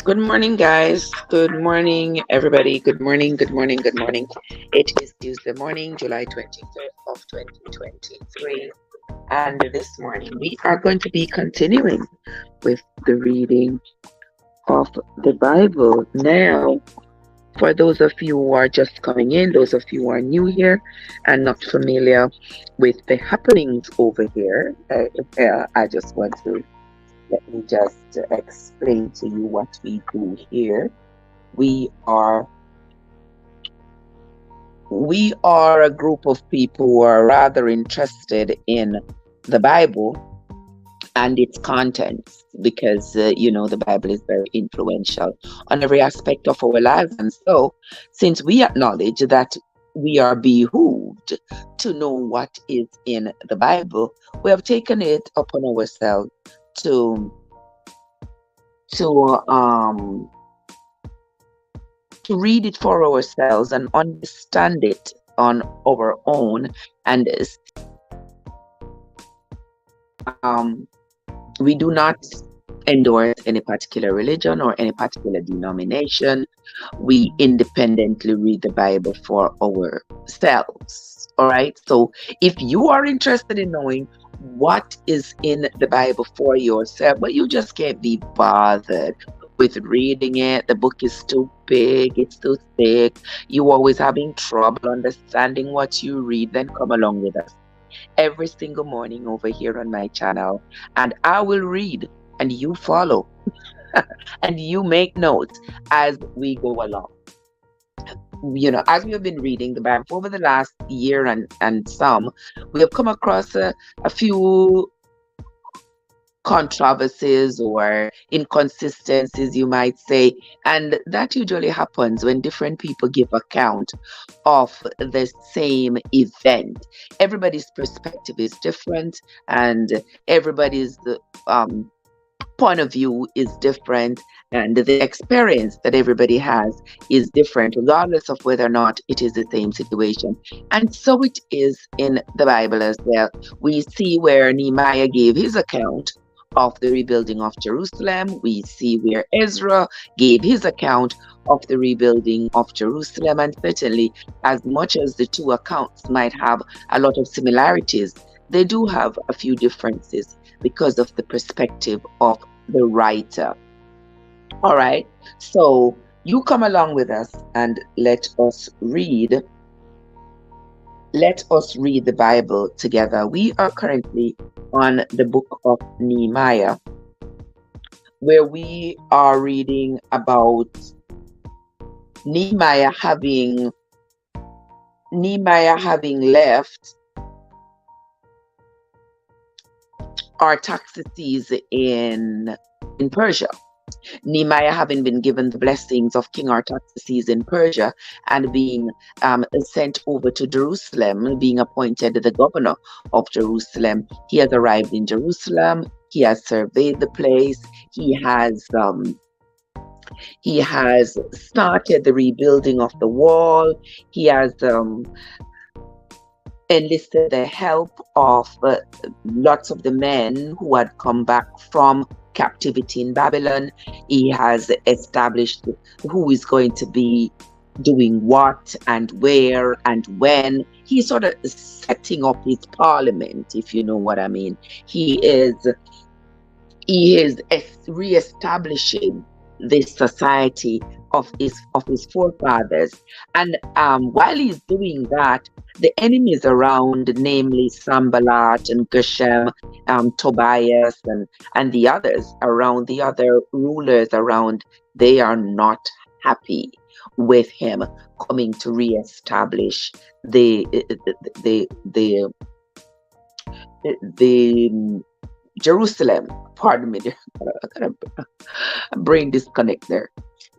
Good morning, guys. Good morning, everybody. Good morning, good morning, good morning. It is Tuesday morning, July 25th of 2023. And this morning we are going to be continuing with the reading of the Bible. Now, for those of you who are just coming in, those of you who are new here and not familiar with the happenings over here, I just want to let me just explain to you what we do here. We are we are a group of people who are rather interested in the Bible and its contents because the Bible is very influential on every aspect of our lives. And so, since we acknowledge that we are behooved to know what is in the Bible, we have taken it upon ourselves to to um to read it for ourselves and understand it on our own. And um, we do not endorse any particular religion or any particular denomination. We independently read the Bible for ourselves. All right. So if you are interested in knowing what is in the Bible for yourself, but you just can't be bothered with reading it, the book is too big, it's too thick, you always having trouble understanding what you read, then come along with us every single morning over here on my channel, and I will read and you follow and you make notes as we go along. As we have been reading the Bible over the last year and some, we have come across a few controversies or inconsistencies, you might say, and that usually happens when different people give account of the same event. Everybody's perspective is different, and everybody's point of view is different, and the experience that everybody has is different, regardless of whether or not it is the same situation. And so it is in the Bible as well. We see where Nehemiah gave his account of the rebuilding of Jerusalem. We see where Ezra gave his account of the rebuilding of Jerusalem. And certainly, as much as the two accounts might have a lot of similarities, they do have a few differences because of the perspective of the writer. All right, so you come along with us and let us read the Bible together. We are currently on the book of Nehemiah, where we are reading about Nehemiah having left Artaxerxes in Persia. Nehemiah having been given the blessings of King Artaxerxes in Persia and being sent over to Jerusalem, being appointed the governor of Jerusalem. He has arrived in Jerusalem. He has surveyed the place. He has started the rebuilding of the wall. He has enlisted the help of lots of the men who had come back from captivity in Babylon. He has established who is going to be doing what and where and when. He's sort of setting up his parliament, if you know what I mean. He is reestablishing this society of his forefathers. And while he's doing that, the enemies around, namely Sambalat and Geshem, Tobias, and the others around, the other rulers around, they are not happy with him coming to reestablish the Jerusalem. Pardon me, there. I got a brain disconnect there.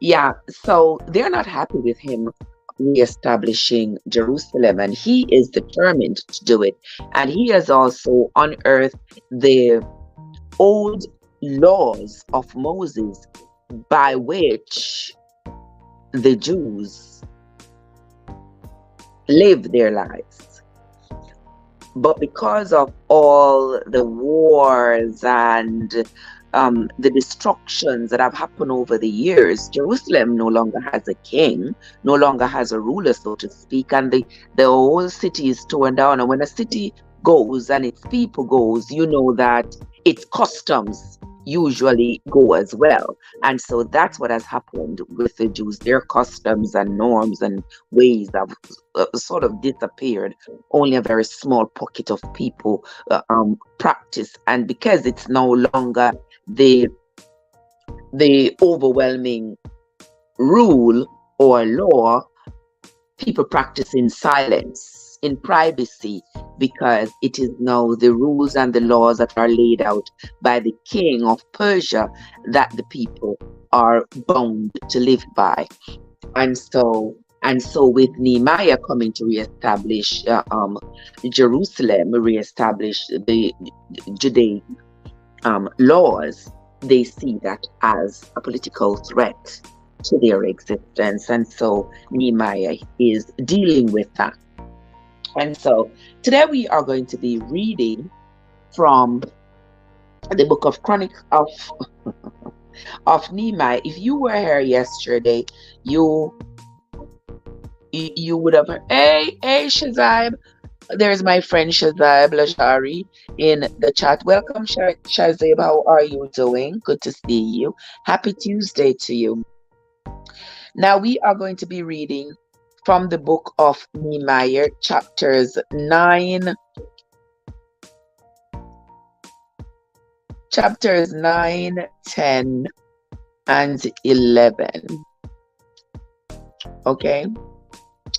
Yeah, so they're not happy with him reestablishing Jerusalem, and he is determined to do it. And he has also unearthed the old laws of Moses by which the Jews live their lives. But because of all the wars and the destructions that have happened over the years, Jerusalem no longer has a king, no longer has a ruler, so to speak, and the whole city is torn down. And when a city goes and its people goes, you know that its customs usually go as well. And so that's what has happened with the Jews. Their customs and norms and ways have sort of disappeared. Only a very small pocket of people practice, and because it's no longer the overwhelming rule or law, people practice in silence, in privacy, because it is now the rules and the laws that are laid out by the king of Persia that the people are bound to live by. And so with Nehemiah coming to reestablish Jerusalem, reestablish the Judaic laws, they see that as a political threat to their existence. And so Nehemiah is dealing with that. And so today we are going to be reading from the book of Chronicles of Nehemiah. If you were here yesterday, you would have heard, hey Shazib, there's my friend Shazib Lajari in the chat. Welcome, Shazib. How are you doing? Good to see you. Happy Tuesday to you. Now we are going to be reading from the book of Nehemiah, chapters 9, 10, and 11. Okay,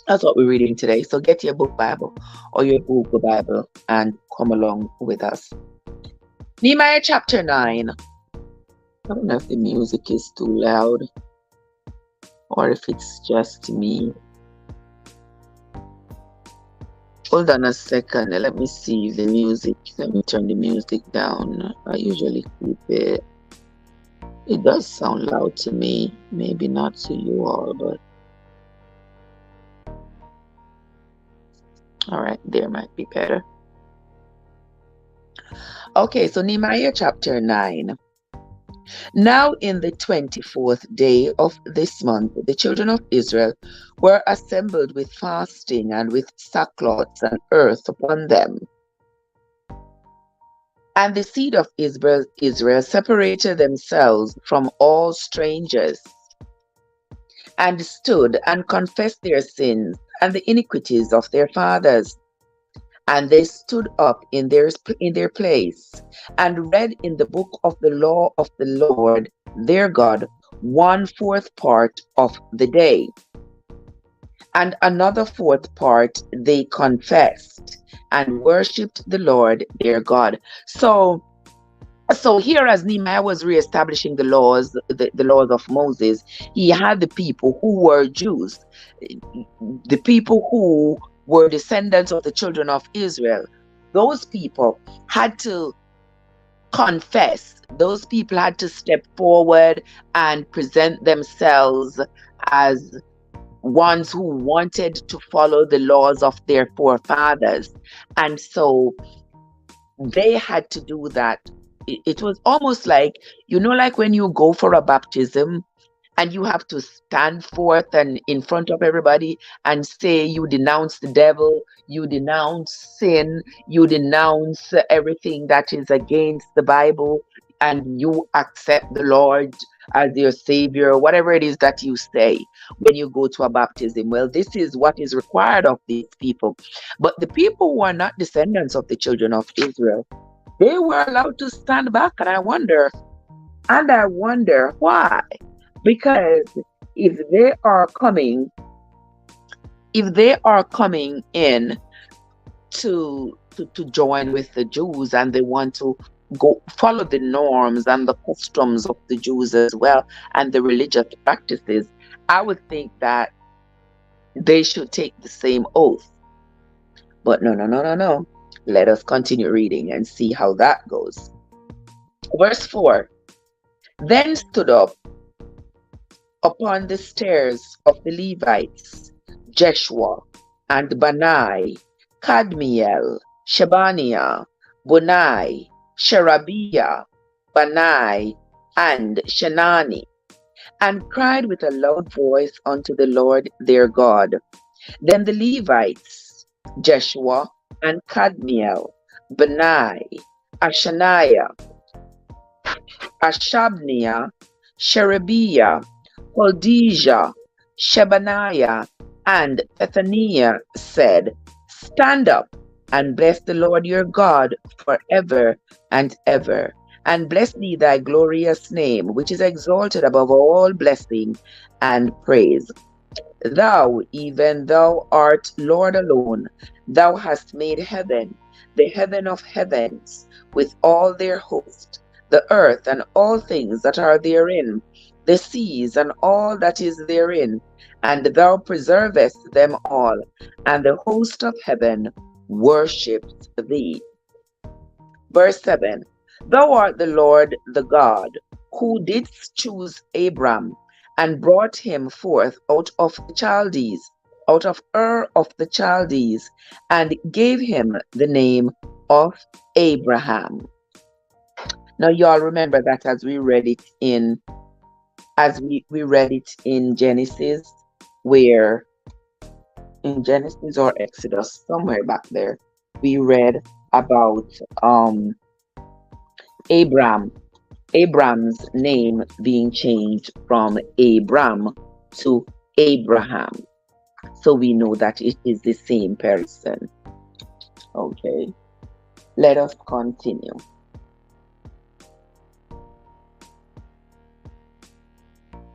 that's what we're reading today. So get your book Bible or your Google Bible and come along with us. Nehemiah chapter 9. I don't know if the music is too loud or if it's just me. Hold on a second. Let me see the music. Let me turn the music down. I usually keep it. It does sound loud to me. Maybe not to you all, but all right, there might be better. Okay, so Nehemiah chapter 9. Now in the 24th day of this month, the children of Israel were assembled with fasting and with sackcloth and earth upon them. And the seed of Israel separated themselves from all strangers, and stood and confessed their sins and the iniquities of their fathers. And they stood up in their place, and read in the book of the law of the Lord their God 1/4 part of the day. And another 4th part they confessed and worshipped the Lord their God. So here, as Nehemiah was reestablishing the laws of Moses, he had the people who were Jews, the people who were descendants of the children of Israel. Those people had to confess. Those people had to step forward and present themselves as ones who wanted to follow the laws of their forefathers. And so they had to do that. It was almost like, like when you go for a baptism and you have to stand forth and in front of everybody and say you denounce the devil, you denounce sin, you denounce everything that is against the Bible, and you accept the Lord as your Savior, whatever it is that you say when you go to a baptism. Well, this is what is required of these people. But the people who are not descendants of the children of Israel, they were allowed to stand back. And I wonder why. Because if they are coming in to join with the Jews, and they want to go follow the norms and the customs of the Jews as well, and the religious practices, I would think that they should take the same oath. But no, no, no, no, no. Let us continue reading and see how that goes. Verse 4. Then stood up upon the stairs of the Levites Jeshua and Bani, Kadmiel, Shebaniah, Bunai, Sherebiah, Bani, and Shenani, and cried with a loud voice unto the Lord their God. Then the Levites, Jeshua and Kadmiel, Bani, Ashaniah, Ashabniah, Sherebiah, Holdijah, Shebaniah, and Bethaniah said, Stand up and bless the Lord your God forever and ever. And bless thee thy glorious name, which is exalted above all blessing and praise. Thou, even thou art Lord alone. Thou hast made heaven, the heaven of heavens, with all their host, the earth and all things that are therein, the seas and all that is therein, and thou preservest them all, and the host of heaven worships thee. Verse 7. Thou art the Lord the God, who didst choose Abram, and brought him forth out of the Chaldees, out of Ur of the Chaldees, and gave him the name of Abraham. Now y'all remember that as we read it in Genesis, where in Genesis or Exodus, somewhere back there, we read about Abram's name being changed from Abram to Abraham. So we know that it is the same person. Okay, let us continue.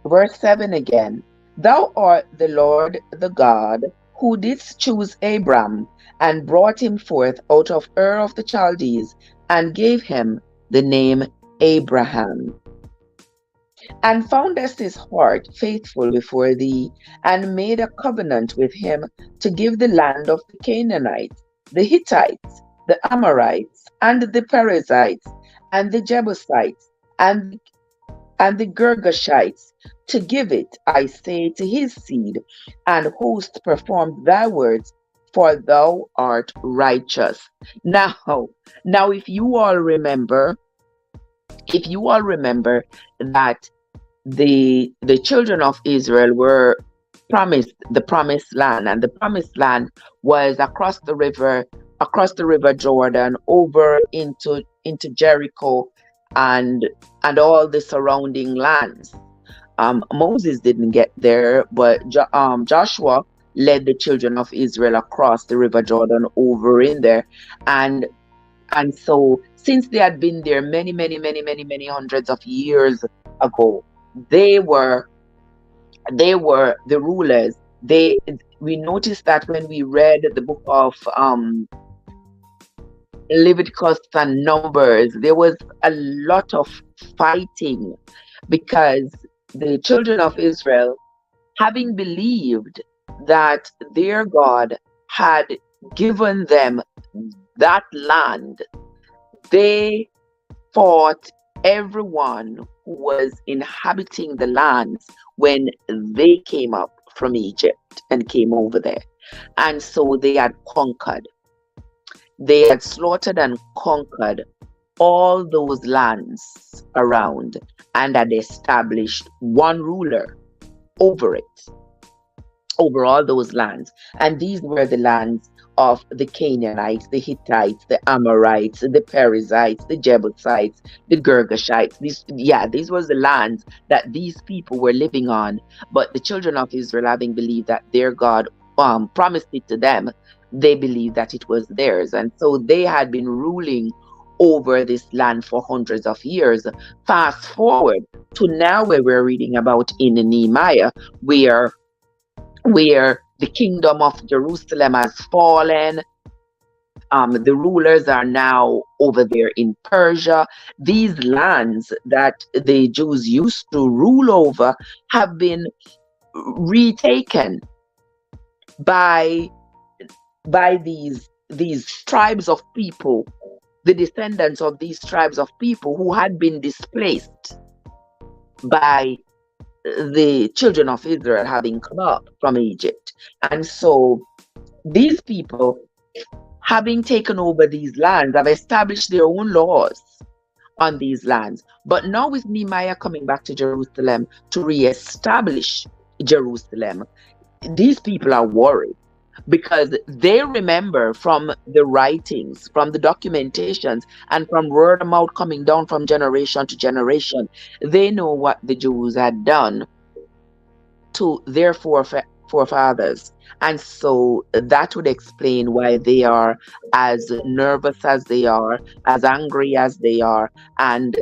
Verse 7 again. Thou art the Lord the God, who didst choose Abram, and brought him forth out of Ur of the Chaldees, and gave him the name Abraham, and foundest his heart faithful before thee, and made a covenant with him to give the land of the Canaanites, the Hittites, the Amorites, and the Perizzites, and the Jebusites, and the Girgashites, to give it, I say, to his seed, and host performed thy words, for thou art righteous. Now, if you all remember that the children of Israel were promised the promised land, and the promised land was across the river Jordan, over into Jericho and all the surrounding lands. Moses didn't get there, but Joshua led the children of Israel across the river Jordan over in there, and so since they had been there many hundreds of years ago, they were the rulers. We noticed that when we read the book of Leviticus and Numbers, there was a lot of fighting, because the children of Israel, having believed that their God had given them that land, they fought everyone who was inhabiting the lands when they came up from Egypt and came over there. And so they had conquered. They had slaughtered and conquered all those lands around, and had established one ruler over it, over all those lands. And these were the lands of the Canaanites, the Hittites, the Amorites, the Perizzites, the Jebusites, the Girgashites. These were the lands that these people were living on. But the children of Israel, having believed that their God promised it to them, they believed that it was theirs. And so they had been ruling over this land for hundreds of years. Fast forward to now, where we're reading about in Nehemiah, where the kingdom of Jerusalem has fallen. The rulers are now over there in Persia. These lands that the Jews used to rule over have been retaken by these tribes of people, the descendants of these tribes of people who had been displaced by the children of Israel having come up from Egypt. And so these people, having taken over these lands, have established their own laws on these lands. But now with Nehemiah coming back to Jerusalem to reestablish Jerusalem, these people are worried because they remember from the writings, from the documentations, and from word of mouth coming down from generation to generation, they know what the Jews had done to their forefathers. And so that would explain why they are as nervous as they are, as angry as they are, and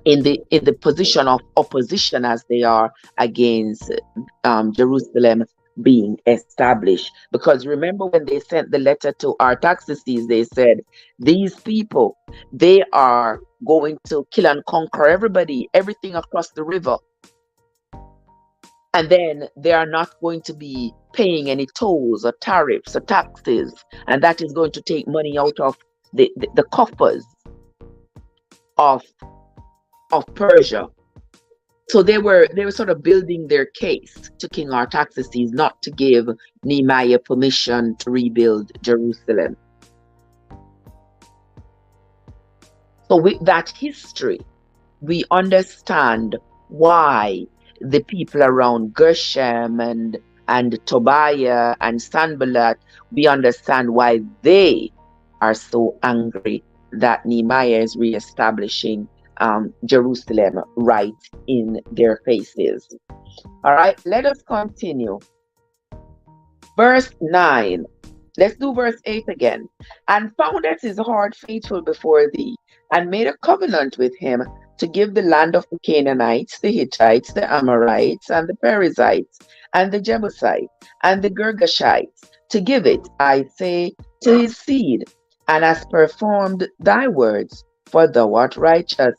in the position of opposition as they are against Jerusalem being established. Because remember when they sent the letter to Artaxerxes, they said, these people, they are going to kill and conquer everybody, everything across the river. And then they are not going to be paying any tolls or tariffs or taxes. And that is going to take money out of the coffers of Persia. So they were sort of building their case to King Artaxerxes not to give Nehemiah permission to rebuild Jerusalem. So with that history, we understand why the people around Gershom and Tobiah and Sanballat, we understand why they are so angry that Nehemiah is reestablishing Jerusalem right in their faces. All right, let us continue. Verse 9. Let's do verse 8 again. And founded his heart faithful before thee, and made a covenant with him to give the land of the Canaanites, the Hittites, the Amorites, and the Perizzites, and the Jebusites, and the Girgashites, to give it, I say, to his seed, and has performed thy words, for thou art righteous.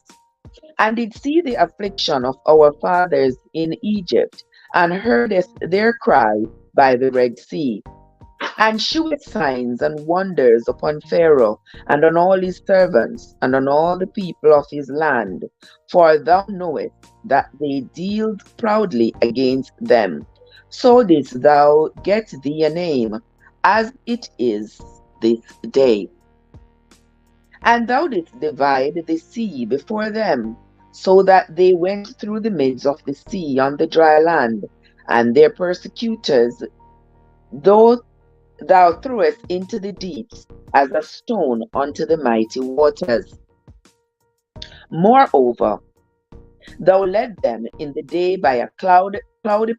And did see the affliction of our fathers in Egypt, and heardest their cry by the Red Sea, and sheweth signs and wonders upon Pharaoh, and on all his servants, and on all the people of his land. For thou knowest that they dealed proudly against them. So didst thou get thee a name, as it is this day. And thou didst divide the sea before them, so that they went through the midst of the sea on the dry land, and their persecutors, thou threwest into the deeps as a stone unto the mighty waters. Moreover, thou led them in the day by a cloudy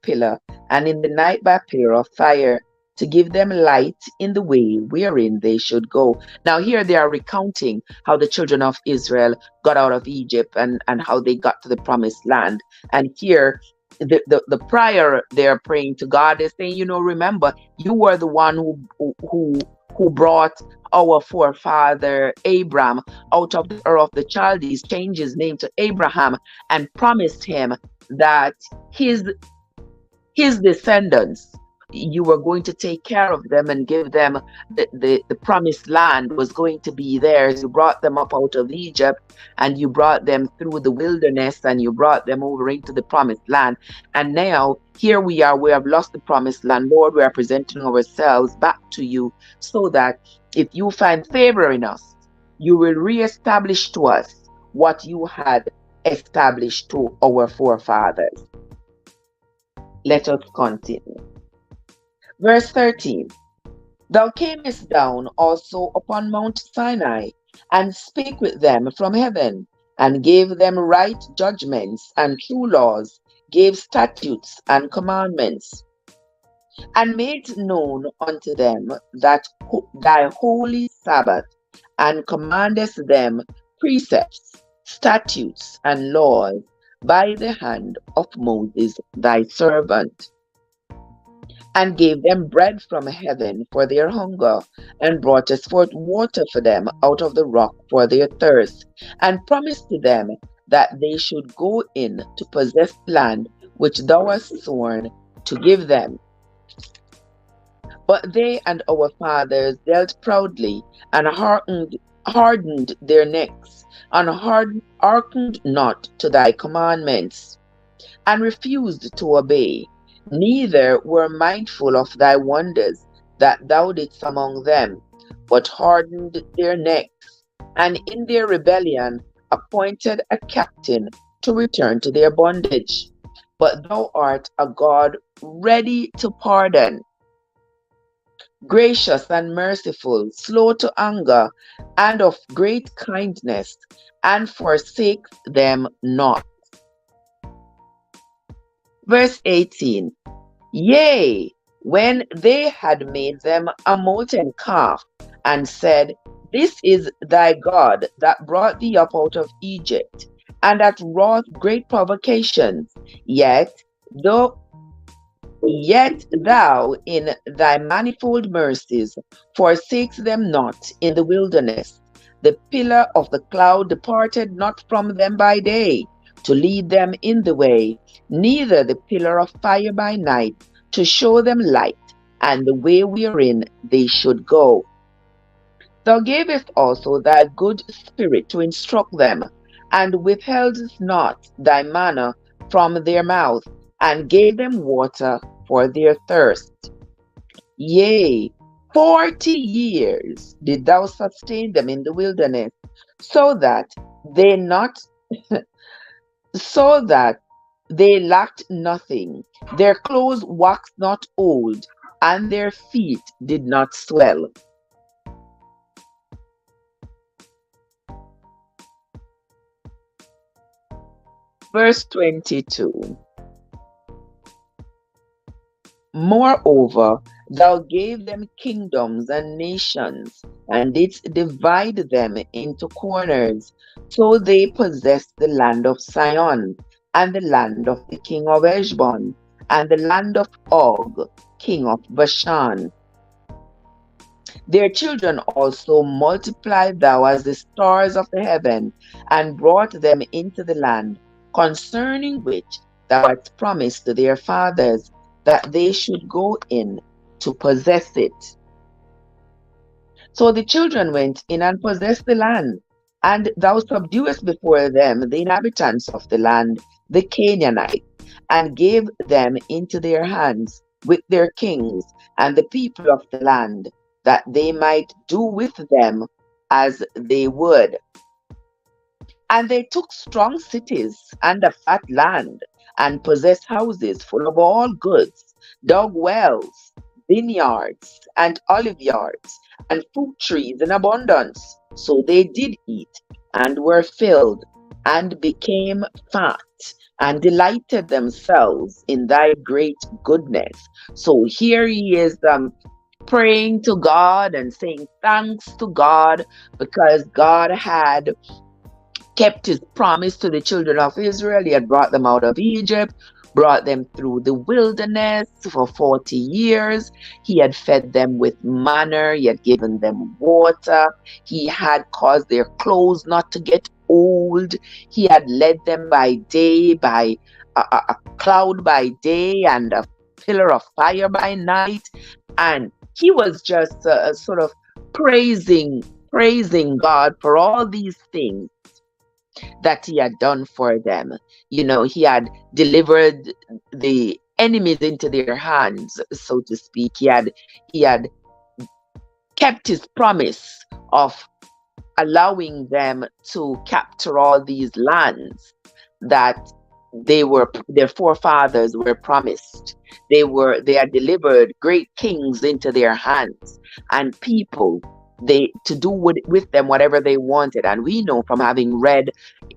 pillar, and in the night by a pillar of fire, to give them light in the way wherein they should go. Now here they are recounting how the children of Israel got out of Egypt and how they got to the promised land. And here the prior they're praying to God, they're saying, remember, you were the one who brought our forefather Abram out of the Ur of the Chaldees, changed his name to Abraham, and promised him that his descendants, you were going to take care of them and give them the promised land was going to be theirs. You brought them up out of Egypt, and you brought them through the wilderness, and you brought them over into the promised land. And now here we are, we have lost the promised land. Lord, we are presenting ourselves back to you, so that if you find favor in us, you will reestablish to us what you had established to our forefathers. Let us continue. Verse 13. Thou camest down also upon Mount Sinai, and spake with them from heaven, and gave them right judgments and true laws, gave statutes and commandments, and made known unto them that thy holy Sabbath, and commandest them precepts, statutes, and laws by the hand of Moses thy servant. and gave them bread from heaven for their hunger, and brought us forth water for them out of the rock for their thirst, and promised to them that they should go in to possess land which thou hast sworn to give them. But they and our fathers dealt proudly, and hardened their necks, and hearkened not to thy commandments, and refused to obey, neither were mindful of thy wonders that thou didst among them, but hardened their necks, and in their rebellion appointed a captain to return to their bondage. But thou art a God ready to pardon, gracious and merciful, slow to anger, and of great kindness, and forsake them not. Verse 18. Yea, when they had made them a molten calf, and said, This is thy God that brought thee up out of Egypt, and that wrought great provocations, though Yet thou, in thy manifold mercies, forsakest them not in the wilderness. The pillar of the cloud departed not from them by day, to lead them in the way, neither the pillar of fire by night, to show them light, and the way wherein they should go. Thou gavest also thy good spirit to instruct them, and withheldest not thy manna from their mouth, and gave them water for their thirst. Yea, 40 years did thou sustain them in the wilderness, so that they not so that they lacked nothing. Their clothes waxed not old, and their feet did not swell. Verse 22. Moreover, thou gave them kingdoms and nations, and didst divide them into corners. So they possessed the land of Sion, and the land of the king of Heshbon, and the land of Og, king of Bashan. Their children also multiplied thou as the stars of the heaven, and brought them into the land, concerning which thou hadst promised to their fathers, that they should go in to possess it. So the children went in and possessed the land, and thou subduest before them the inhabitants of the land, the Canaanites, and gave them into their hands with their kings and the people of the land, that they might do with them as they would. And they took strong cities and a fat land, and possessed houses full of all goods, dug wells, vineyards, and olive yards, and fruit trees in abundance. So they did eat, and were filled, and became fat, and delighted themselves in thy great goodness. So here he is praying to God and saying thanks to God, because God had kept his promise to the children of Israel. He had brought them out of Egypt, brought them through the wilderness for 40 years. He had fed them with manna. He had given them water. He had caused their clothes not to get old. He had led them by day, by a cloud by day, and a pillar of fire by night. And he was just sort of praising God for all these things that he had done for them. You know, he had delivered the enemies into their hands, so to speak. He had kept his promise of allowing them to capture all these lands that their forefathers were promised. They had delivered great kings into their hands, and people to do with them whatever they wanted. And we know from having read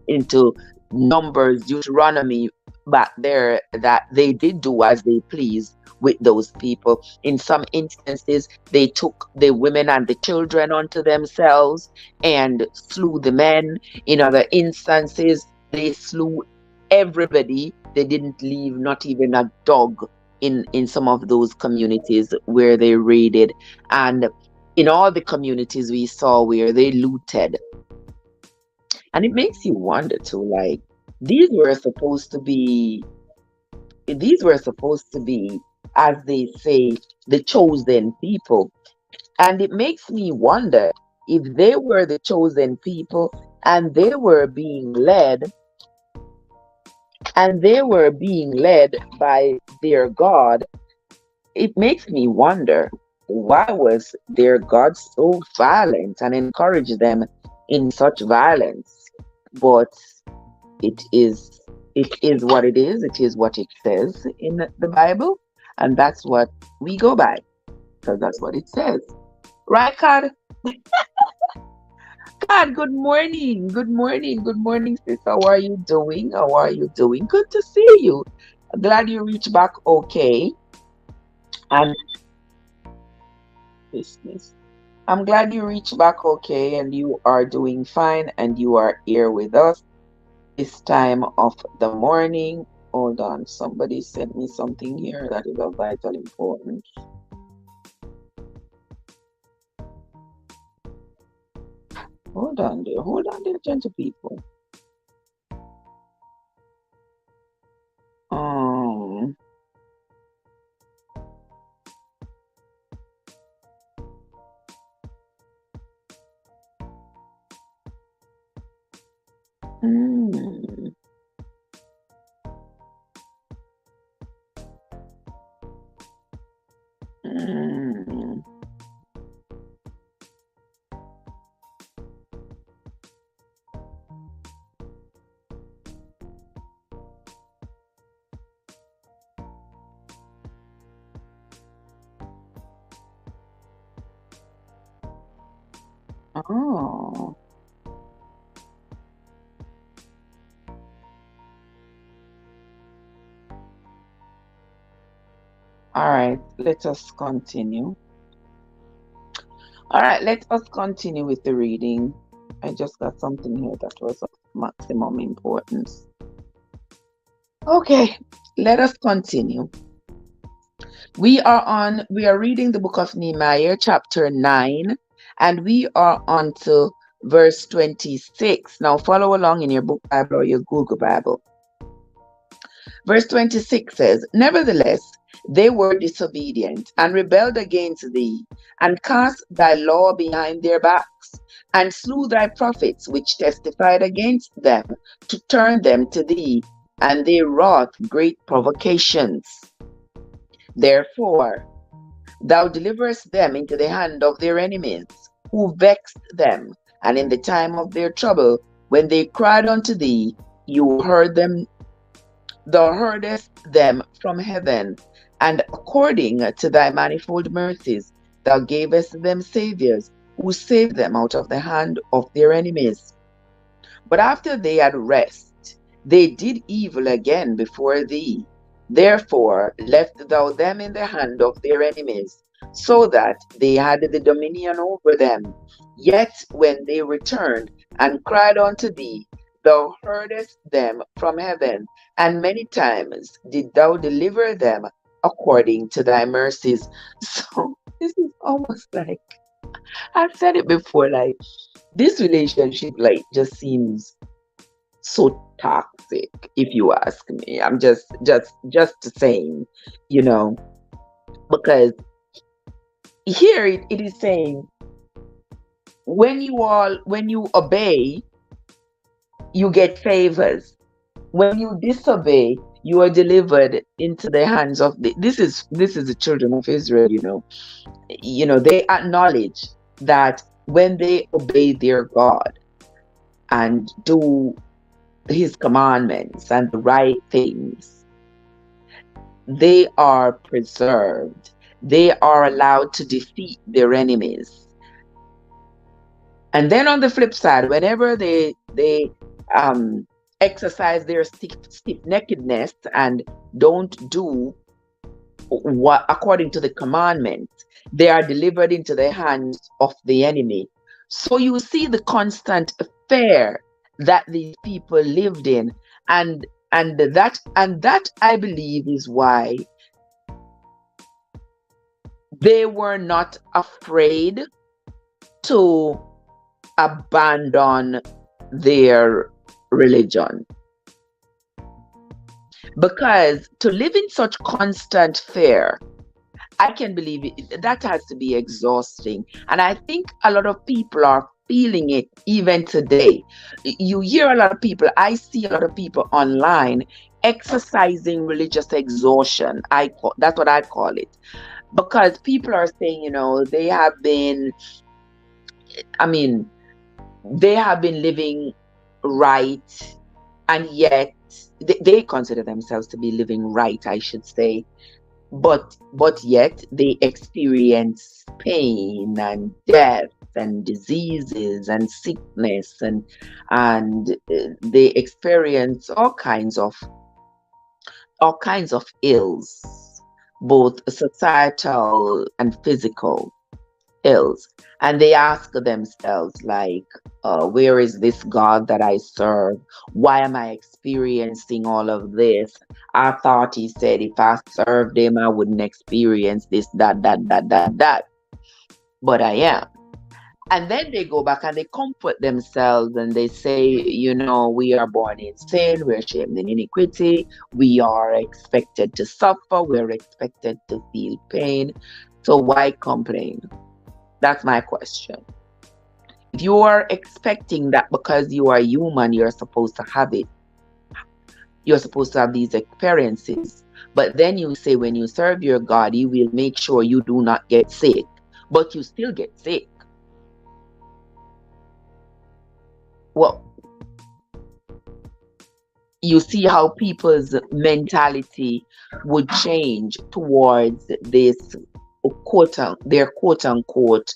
into Numbers, Deuteronomy back there, that they did do as they pleased with those people. In some instances, they took the women and the children unto themselves and slew the men. In other instances, they slew everybody. They didn't leave not even a dog in some of those communities where they raided, and in all the communities we saw where they looted. And it makes you wonder too, like, these were supposed to be these were supposed to be, as they say, the chosen people. And it makes me wonder, if they were the chosen people and they were being led by their God, it makes me wonder, why was their God so violent and encouraged them in such violence? But it is it is what it is. It is what it says in the Bible, and that's what we go by, because that's what it says. Right, God? God, good morning. Good morning. Good morning, sis. How are you doing? How are you doing? Good to see you. Glad you reached back okay. And this. I'm glad you reached back okay and you are doing fine and you are here with us this time of the morning. Hold on, somebody sent me something here that is of vital importance. Hold on there, gentle people. Um, mm, mm, oh, all right, let us continue. All right, let us continue with the reading. I just got something here that was of maximum importance. Okay, let us continue. We are reading the book of Nehemiah, chapter 9, and we are on to verse 26. Now follow along in your book Bible or your Google Bible. Verse 26 says, "Nevertheless, they were disobedient and rebelled against thee, and cast thy law behind their backs, and slew thy prophets which testified against them, to turn them to thee, and they wrought great provocations. Therefore, thou deliverest them into the hand of their enemies, who vexed them, and in the time of their trouble, when they cried unto thee, you heard them, thou heardest them from heaven, and according to thy manifold mercies, thou gavest them saviors, who saved them out of the hand of their enemies. But after they had rest, they did evil again before thee. Therefore left thou them in the hand of their enemies, so that they had the dominion over them. Yet when they returned and cried unto thee, thou heardest them from heaven, and many times did thou deliver them according to thy mercies." So this is almost like, I've said it before, like, this relationship like just seems so toxic, if you ask me. I'm just saying, you know, because here it is saying, when you obey, you get favors. When you disobey, you are delivered into the hands of this is the children of Israel, they acknowledge that when they obey their God and do his commandments and the right things, they are preserved. They are allowed to defeat their enemies. And then on the flip side, whenever they exercise their stiff-neckedness and don't do what according to the commandment, they are delivered into the hands of the enemy. So you see the constant fear that these people lived in, and that I believe is why They were not afraid to abandon their religion, because to live in such constant fear, I can believe that has to be exhausting. And I think a lot of people are feeling it even today. You hear a lot of people, I see a lot of people online exercising religious exhaustion. That's what I call it. Because people are saying, they have been, I mean, they have been living right, and yet they consider themselves to be living right, I should say, but yet they experience pain and death and diseases and sickness, and they experience all kinds of ills, both societal and physical ills. And they ask themselves, like, where is this God that I serve? Why am I experiencing all of this? I thought he said if I served him, I wouldn't experience this, that. But I am. And then they go back and they comfort themselves and they say, we are born in sin, we're shamed in iniquity, we are expected to suffer, we're expected to feel pain. So why complain? That's my question. If you are expecting that because you are human, you're supposed to have it, you're supposed to have these experiences, but then you say when you serve your God, He will make sure you do not get sick, but you still get sick. Well, you see how people's mentality would change towards this their quote unquote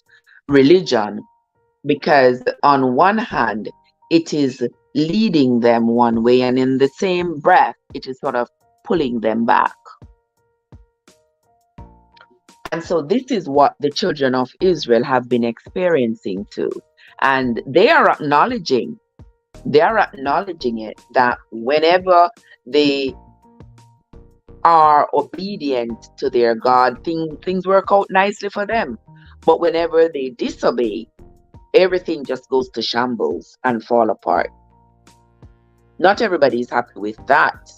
religion, because on one hand it is leading them one way, and in the same breath it is sort of pulling them back. And so this is what the children of Israel have been experiencing too. And they are acknowledging it, that whenever they are obedient to their God, things work out nicely for them. But whenever they disobey, everything just goes to shambles and fall apart. Not everybody is happy with that,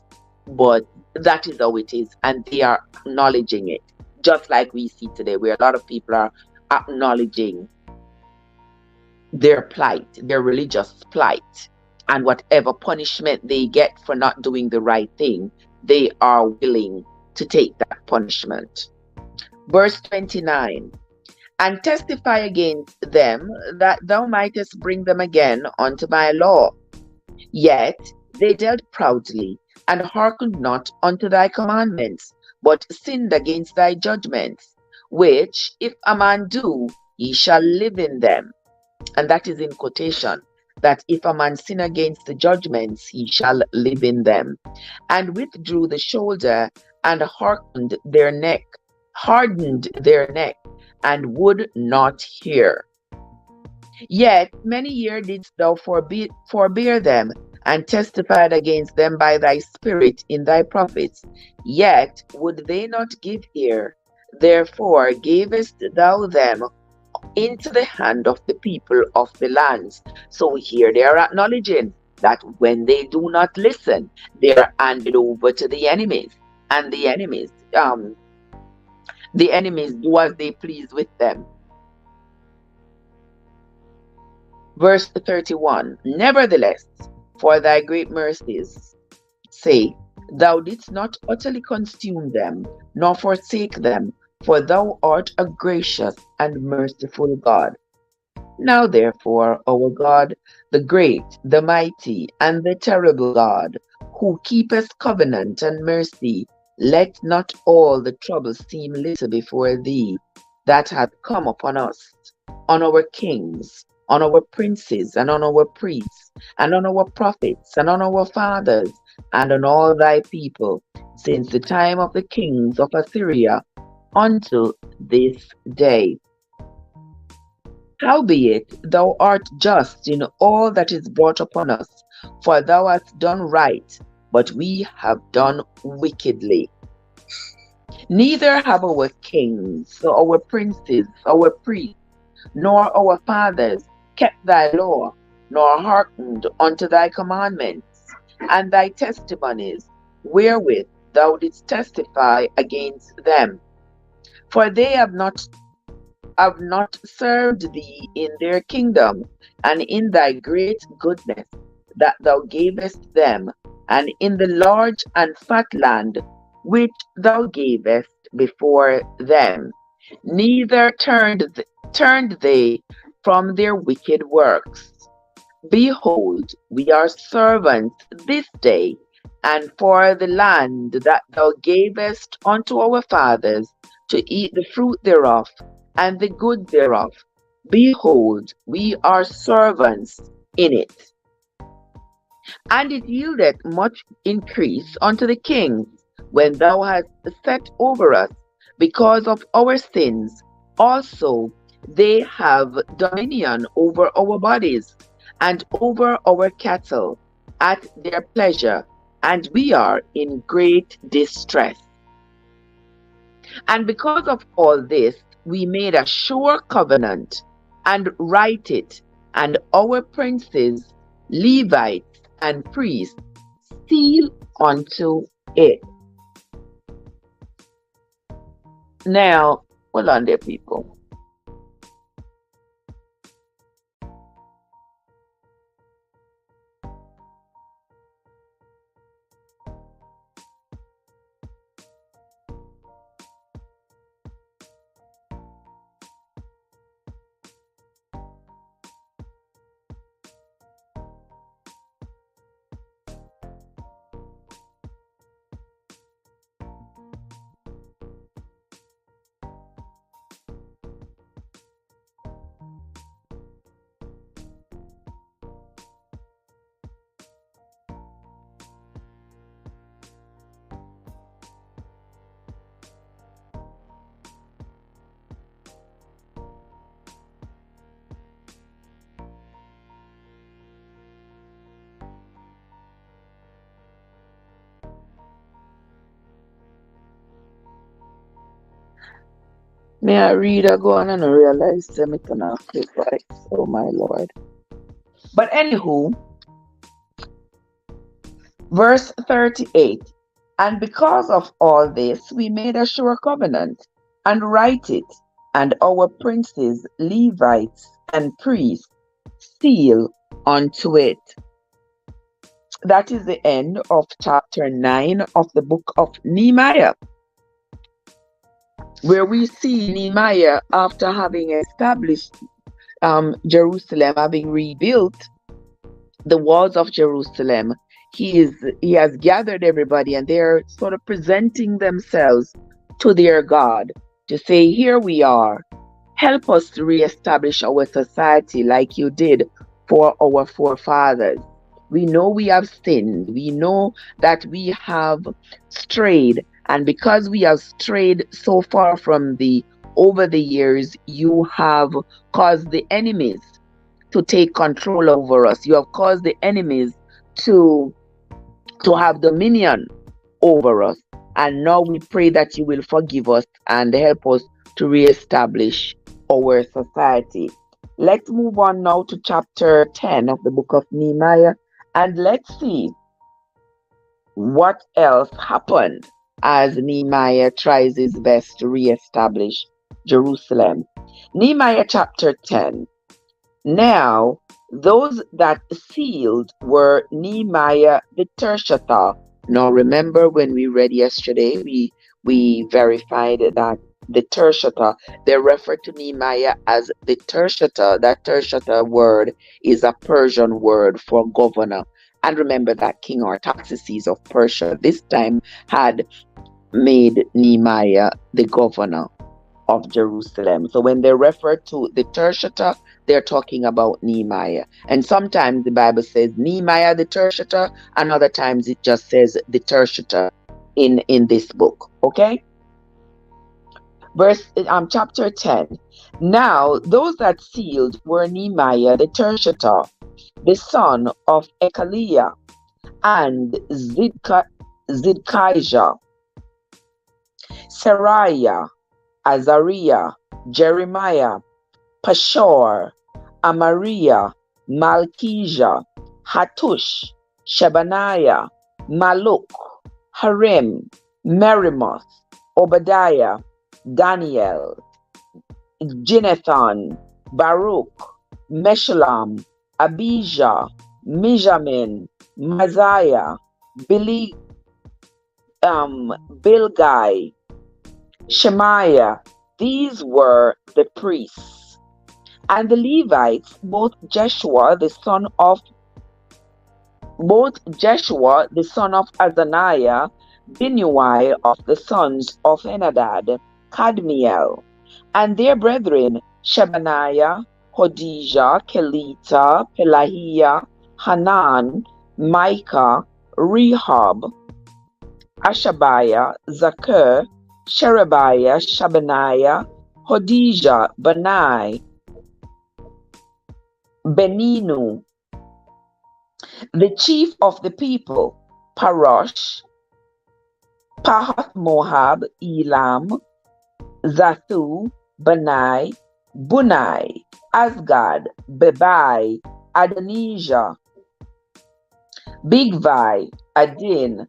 but that is how it is, and they are acknowledging it. Just like we see today, where a lot of people are acknowledging their plight, their religious plight, and whatever punishment they get for not doing the right thing, they are willing to take that punishment. Verse 29, and testify against them that thou mightest bring them again unto my law. Yet they dealt proudly, and hearkened not unto thy commandments, but sinned against thy judgments, which if a man do, he shall live in them. And that is in quotation, that if a man sin against the judgments, he shall live in them. And withdrew the shoulder, and hardened their neck, and would not hear. Yet many years didst thou forbear them, and testified against them by thy spirit in thy prophets. Yet would they not give ear. Therefore gavest thou them into the hand of the people of the lands. So here they are acknowledging that when they do not listen, they are handed over to the enemies, and the enemies do as they please with them. Verse 31, nevertheless, for thy great mercies sake, thou didst not utterly consume them, nor forsake them, for thou art a gracious and merciful God. Now therefore, our God, the great, the mighty, and the terrible God, who keepeth covenant and mercy, let not all the trouble seem little before thee that hath come upon us, on our kings, on our princes, and on our priests, and on our prophets, and on our fathers, and on all thy people, since the time of the kings of Assyria unto this day. Howbeit thou art just in all that is brought upon us, for thou hast done right, but we have done wickedly. Neither have our kings, our princes, our priests, nor our fathers kept thy law, nor hearkened unto thy commandments, and thy testimonies, wherewith thou didst testify against them. For they have not served thee in their kingdom, and in thy great goodness that thou gavest them, and in the large and fat land which thou gavest before them. Neither turned they from their wicked works. Behold, we are servants this day, and for the land that thou gavest unto our fathers to eat the fruit thereof and the good thereof. Behold, we are servants in it. And it yieldeth much increase unto the kings, when thou hast set over us, because of our sins. Also, they have dominion over our bodies, and over our cattle, at their pleasure, and we are in great distress. And because of all this, we made a sure covenant, and write it, and our princes, Levites, and priests seal unto it. Now, hold on there, people. May I read or go on and realize them it can click right? Oh my Lord. But anywho, verse 38. And because of all this, we made a sure covenant, and write it, and our princes, Levites, and priests seal unto it. That is the end of chapter 9 of the book of Nehemiah, where we see Nehemiah, after having established Jerusalem, having rebuilt the walls of Jerusalem, he has gathered everybody, and they're sort of presenting themselves to their God to say, here we are, help us to reestablish our society like you did for our forefathers. We know we have sinned. We know that we have strayed. And because we have strayed so far from thee over the years, you have caused the enemies to take control over us. You have caused the enemies to have dominion over us. And now we pray that you will forgive us and help us to reestablish our society. Let's move on now to chapter 10 of the book of Nehemiah, and let's see what else happened as Nehemiah tries his best to reestablish Jerusalem. Nehemiah chapter 10. Now, those that sealed were Nehemiah the Tirshatha. Now, remember when we read yesterday, we verified that the Tirshatha, they refer to Nehemiah as the Tirshatha. That Tirshatha word is a Persian word for governor. And remember that King Artaxerxes of Persia this time had made Nehemiah the governor of Jerusalem. So when they refer to the Tirshatha, they're talking about Nehemiah. And sometimes the Bible says Nehemiah the Tirshatha, and other times it just says the Tirshatha in this book. Okay? Chapter 10. Now those that sealed were Nehemiah the Tirshatha, the son of Echaliah, and Zidkijah, Seraiah, Azariah, Jeremiah, Pashur, Amariah, Malchijah, Hattush, Shebaniah, Maluk, Harim, Merimoth, Obadiah, Daniel, Ginathan, Baruch, Meshullam, Abijah, Mijamin, Maziah, Bili, Bilgai, Shemaiah. These were the priests. And the Levites, both Jeshua the son of Azaniah, Binnui of the sons of Henadad, Kadmiel, and their brethren Shebaniah, Hodijah, Kelita, Pelahiah, Hanan, Micah, Rehob, Ashabiah, Zakur, Sherebiah, Shabaniah, Hodijah, Benai, Beninu, the chief of the people, Parosh, Pahath Moab, Elam, Zathu, Benai, Bunai, Asgad, Bebai, Adonijah, Bigvai, Adin,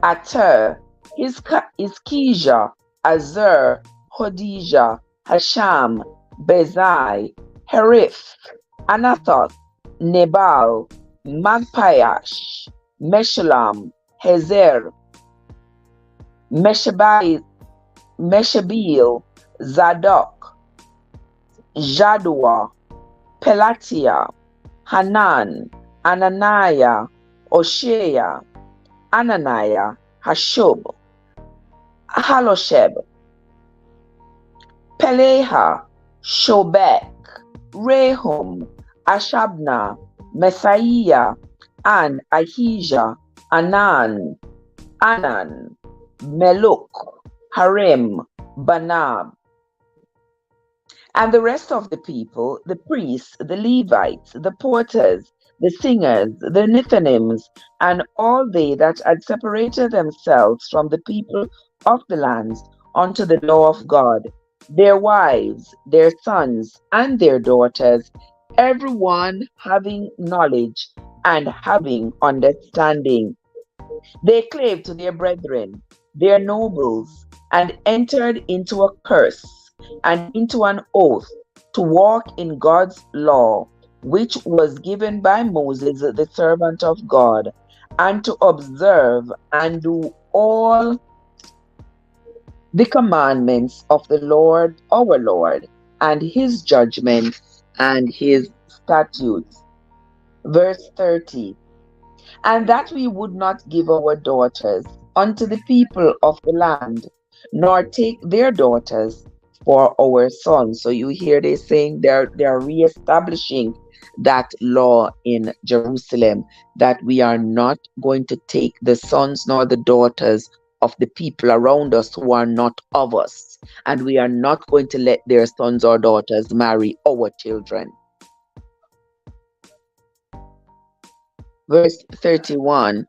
Ater, Iskijah, Azer, Hodijah, Hasham, Bezai, Herith, Anathoth, Nebal, Magpiash, Meshullam, Hezer, Meshabil, Zadok, Jadua, Pelatiah, Hanan, Ananiah, Oshea, Ananiah, Hashub, Halosheb, Peleha, Shobek, Rehum, Ashabna, Messiah, and Ahijah, Anan, Meluk, Harim, Banab, and the rest of the people, the priests, the Levites, the porters, the singers, the Nethinims, and all they that had separated themselves from the people of the lands unto the law of God, their wives, their sons, and their daughters, everyone having knowledge and having understanding. They clave to their brethren, their nobles, and entered into a curse and into an oath to walk in God's law, which was given by Moses, the servant of God, and to observe and do all the commandments of the Lord our Lord, and his judgments and his statutes. Verse 30. And that we would not give our daughters unto the people of the land, nor take their daughters for our sons. So you hear they saying they're reestablishing that law in Jerusalem, that we are not going to take the sons nor the daughters of the people around us who are not of us, and we are not going to let their sons or daughters marry our children. Verse 31.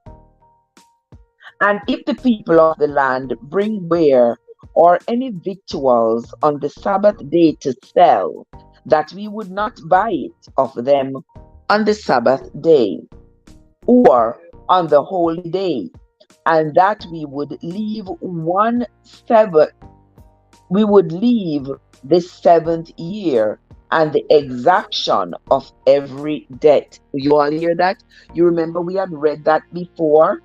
And if the people of the land bring ware or any victuals on the Sabbath day to sell, that we would not buy it of them on the Sabbath day or on the holy day, and that we would leave the 7th year and the exaction of every debt. You all hear that? You remember we had read that before?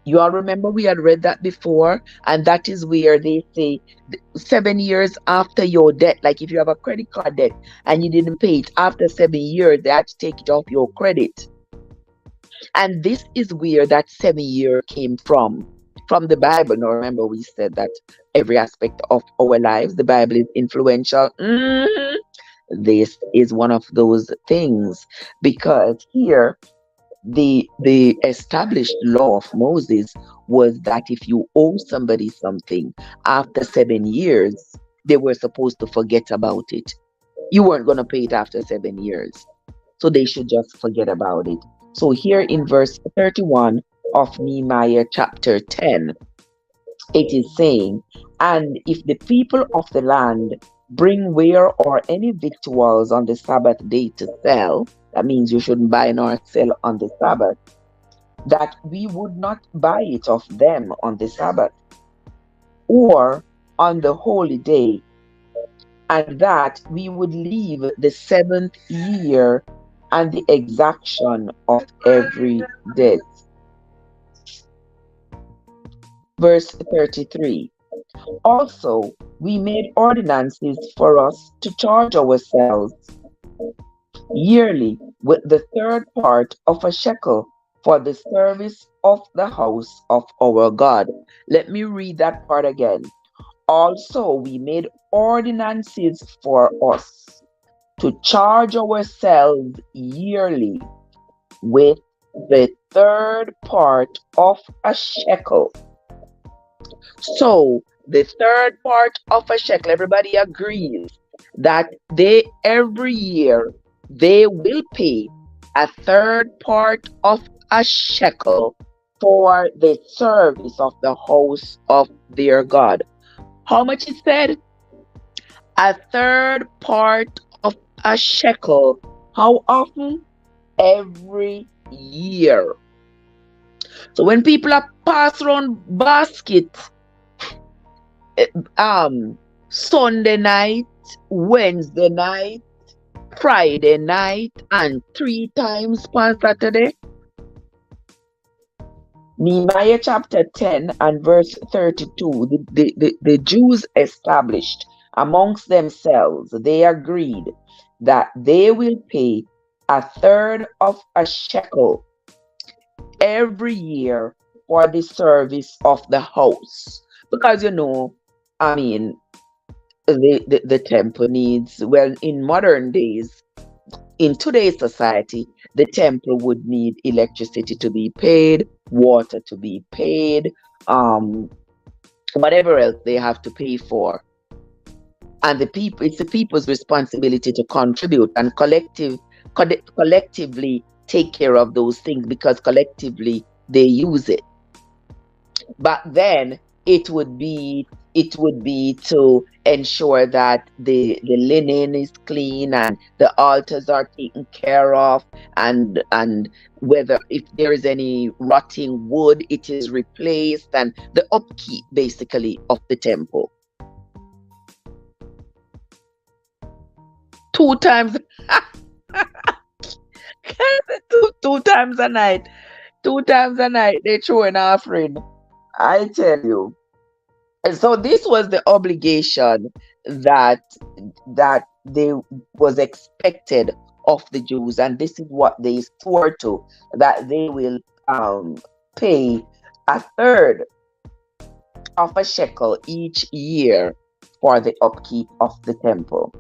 You all remember we had read that before? And that is where they say 7 years after your debt, like if you have a credit card debt and you didn't pay it, after 7 years, they had to take it off your credit. And this is where that 7 year came from the Bible. Now remember, we said that every aspect of our lives, the Bible is influential. This is one of those things, because here the established law of Moses was that if you owe somebody something after 7 years, they were supposed to forget about it. You weren't going to pay it after 7 years, so they should just forget about it. So here in verse 31 of Nehemiah chapter 10, it is saying, and if the people of the land bring ware or any victuals on the Sabbath day to sell, that means you shouldn't buy nor sell on the Sabbath, that we would not buy it of them on the Sabbath or on the holy day, and that we would leave the seventh year and the exaction of every debt. Verse 33. Also, we made ordinances for us to charge ourselves yearly with the third part of a shekel for the service of the house of our God. Let me read that part again. Also, we made ordinances for us to charge ourselves yearly with the third part of a shekel. So, the third part of a shekel, everybody agrees that they every year they will pay a third part of a shekel for the service of the house of their God. How much is said? A third part of a shekel. How often? Every year. So when people are pass around basket, Sunday night, Wednesday night, Friday night, and 3 times on Saturday. Nehemiah chapter 10 and verse 32, the Jews established amongst themselves, they agreed that they will pay a third of a shekel every year for the service of the house. Because, I mean, the temple needs, well, in modern days, in today's society, the temple would need electricity to be paid, water to be paid, whatever else they have to pay for. And it's the people's responsibility to contribute and collectively take care of those things because collectively they use it. But then it would be to ensure that the linen is clean and the altars are taken care of, and whether if there is any rotting wood, it is replaced, and the upkeep basically of the temple. 2 times two times a night. 2 times a night they throw an offering. I tell you. And so this was the obligation that they was expected of the Jews, and this is what they swore to, that they will pay a third of a shekel each year for the upkeep of the temple.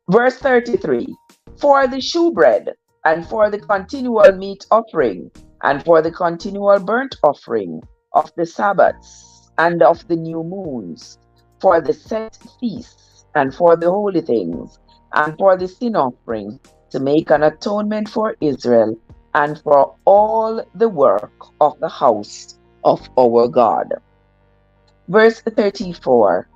Verse 33, for the shewbread, and for the continual meat offering, and for the continual burnt offering of the Sabbaths, and of the new moons, for the set feasts, and for the holy things, and for the sin offering, to make an atonement for Israel, and for all the work of the house of our God. Verse 34,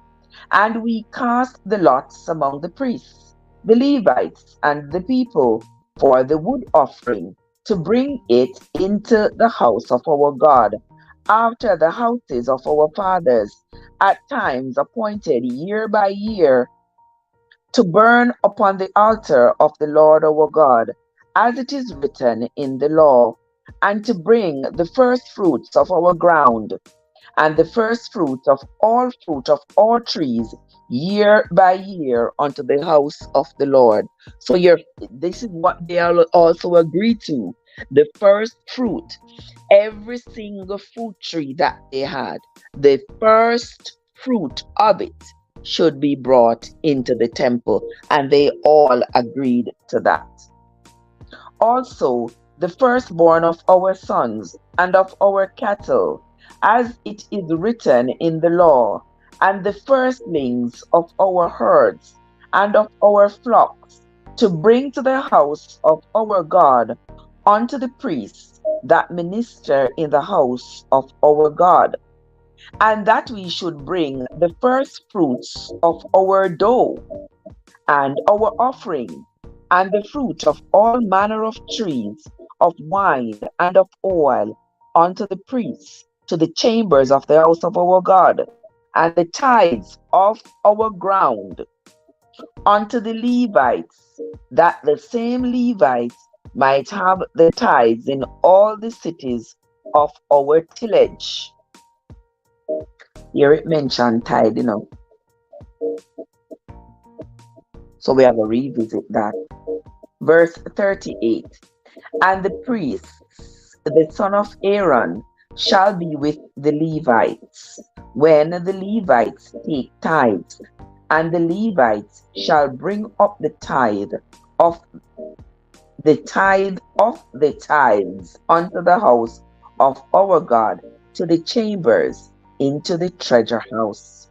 and we cast the lots among the priests, the Levites, and the people for the wood offering, to bring it into the house of our God, after the houses of our fathers, at times appointed year by year, to burn upon the altar of the Lord our God, as it is written in the law, and to bring the first fruits of our ground, and the first fruit of all trees, year by year, unto the house of the Lord. So this is what they also agree to. The first fruit, every single fruit tree that they had, the first fruit of it should be brought into the temple, and they all agreed to that. Also, the firstborn of our sons and of our cattle, as it is written in the law, and the firstlings of our herds and of our flocks, to bring to the house of our God, unto the priests that minister in the house of our God. and that we should bring the first fruits of our dough and our offering, and the fruit of all manner of trees, of wine, and of oil, unto the priests, to the chambers of the house of our God, and the tithes of our ground unto the Levites, that the same Levites might have the tithes in all the cities of our tillage. Here it mentioned tithe, so we have to revisit that. Verse 38. And the priests, the son of Aaron, shall be with the Levites, when the Levites take tithes, and the Levites shall bring up the tithe of the tithes unto the house of our God, to the chambers, into the treasure house.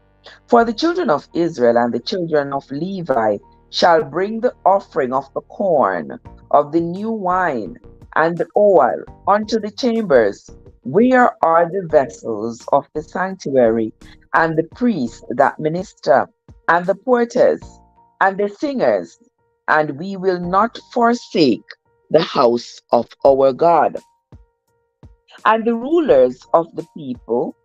For the children of Israel and the children of Levi shall bring the offering of the corn, of the new wine, and the oil unto the chambers, where are the vessels of the sanctuary, and the priests that minister, and the porters, and the singers, and we will not forsake the house of our God. And the rulers of the people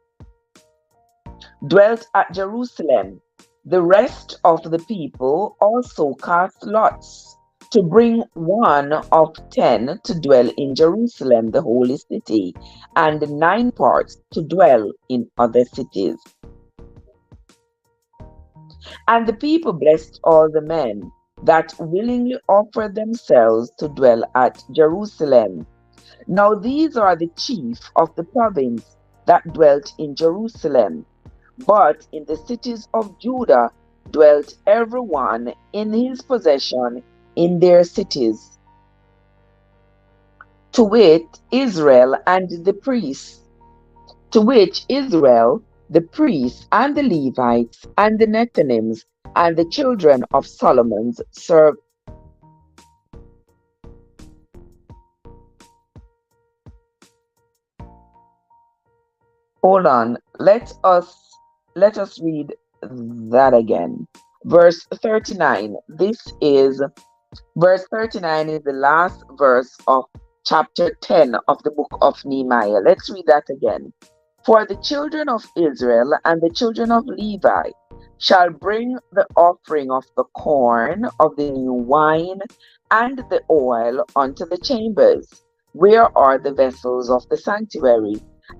dwelt at Jerusalem. The rest of the people also cast lots to bring 1 of 10 to dwell in Jerusalem, the holy city, and 9 parts to dwell in other cities. And the people blessed all the men that willingly offered themselves to dwell at Jerusalem. Now these are the chief of the province that dwelt in Jerusalem. But in the cities of Judah dwelt everyone in his possession in their cities, to wit, Israel and the priests, to which Israel, the priests and the Levites and the Nethinims and the children of Solomon served. Hold on, let us read that again. Verse 39. Verse 39 is the last verse of chapter 10 of the book of Nehemiah. Let's read that again. For the children of Israel and the children of Levi shall bring the offering of the corn, of the new wine, and the oil unto the chambers, where are the vessels of the sanctuary,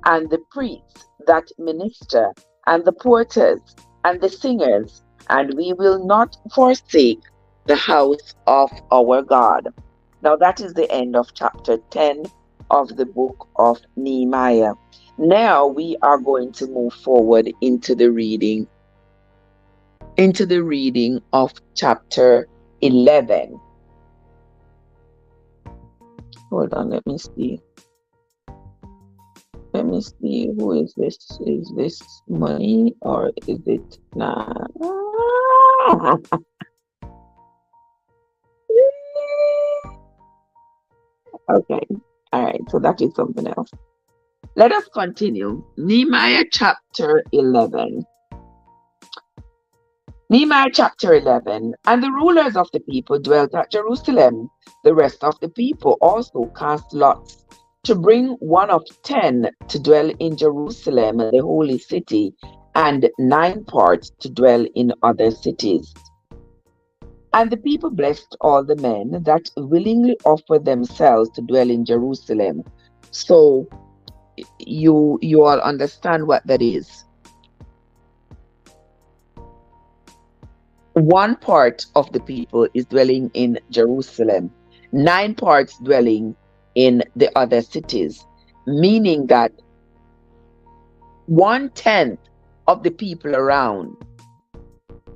and the priests that minister, and the porters, and the singers, and we will not forsake the house of our God. Now that is the end of chapter 10 of the book of Nehemiah. Now we are going to move forward into the reading of chapter 11. Hold on, let me see. Who is this? Is this money or is it not? Okay, all right, so that is something else. Let us continue. Nehemiah chapter 11. Nehemiah chapter 11. And the rulers of the people dwelt at Jerusalem. The rest of the people also cast lots to bring 1 of 10 to dwell in Jerusalem, the holy city, and 9 parts to dwell in other cities. And the people blessed all the men that willingly offered themselves to dwell in Jerusalem. So you all understand what that is. 1 part of the people is dwelling in Jerusalem, 9 parts dwelling in the other cities, meaning that 1/10 of the people around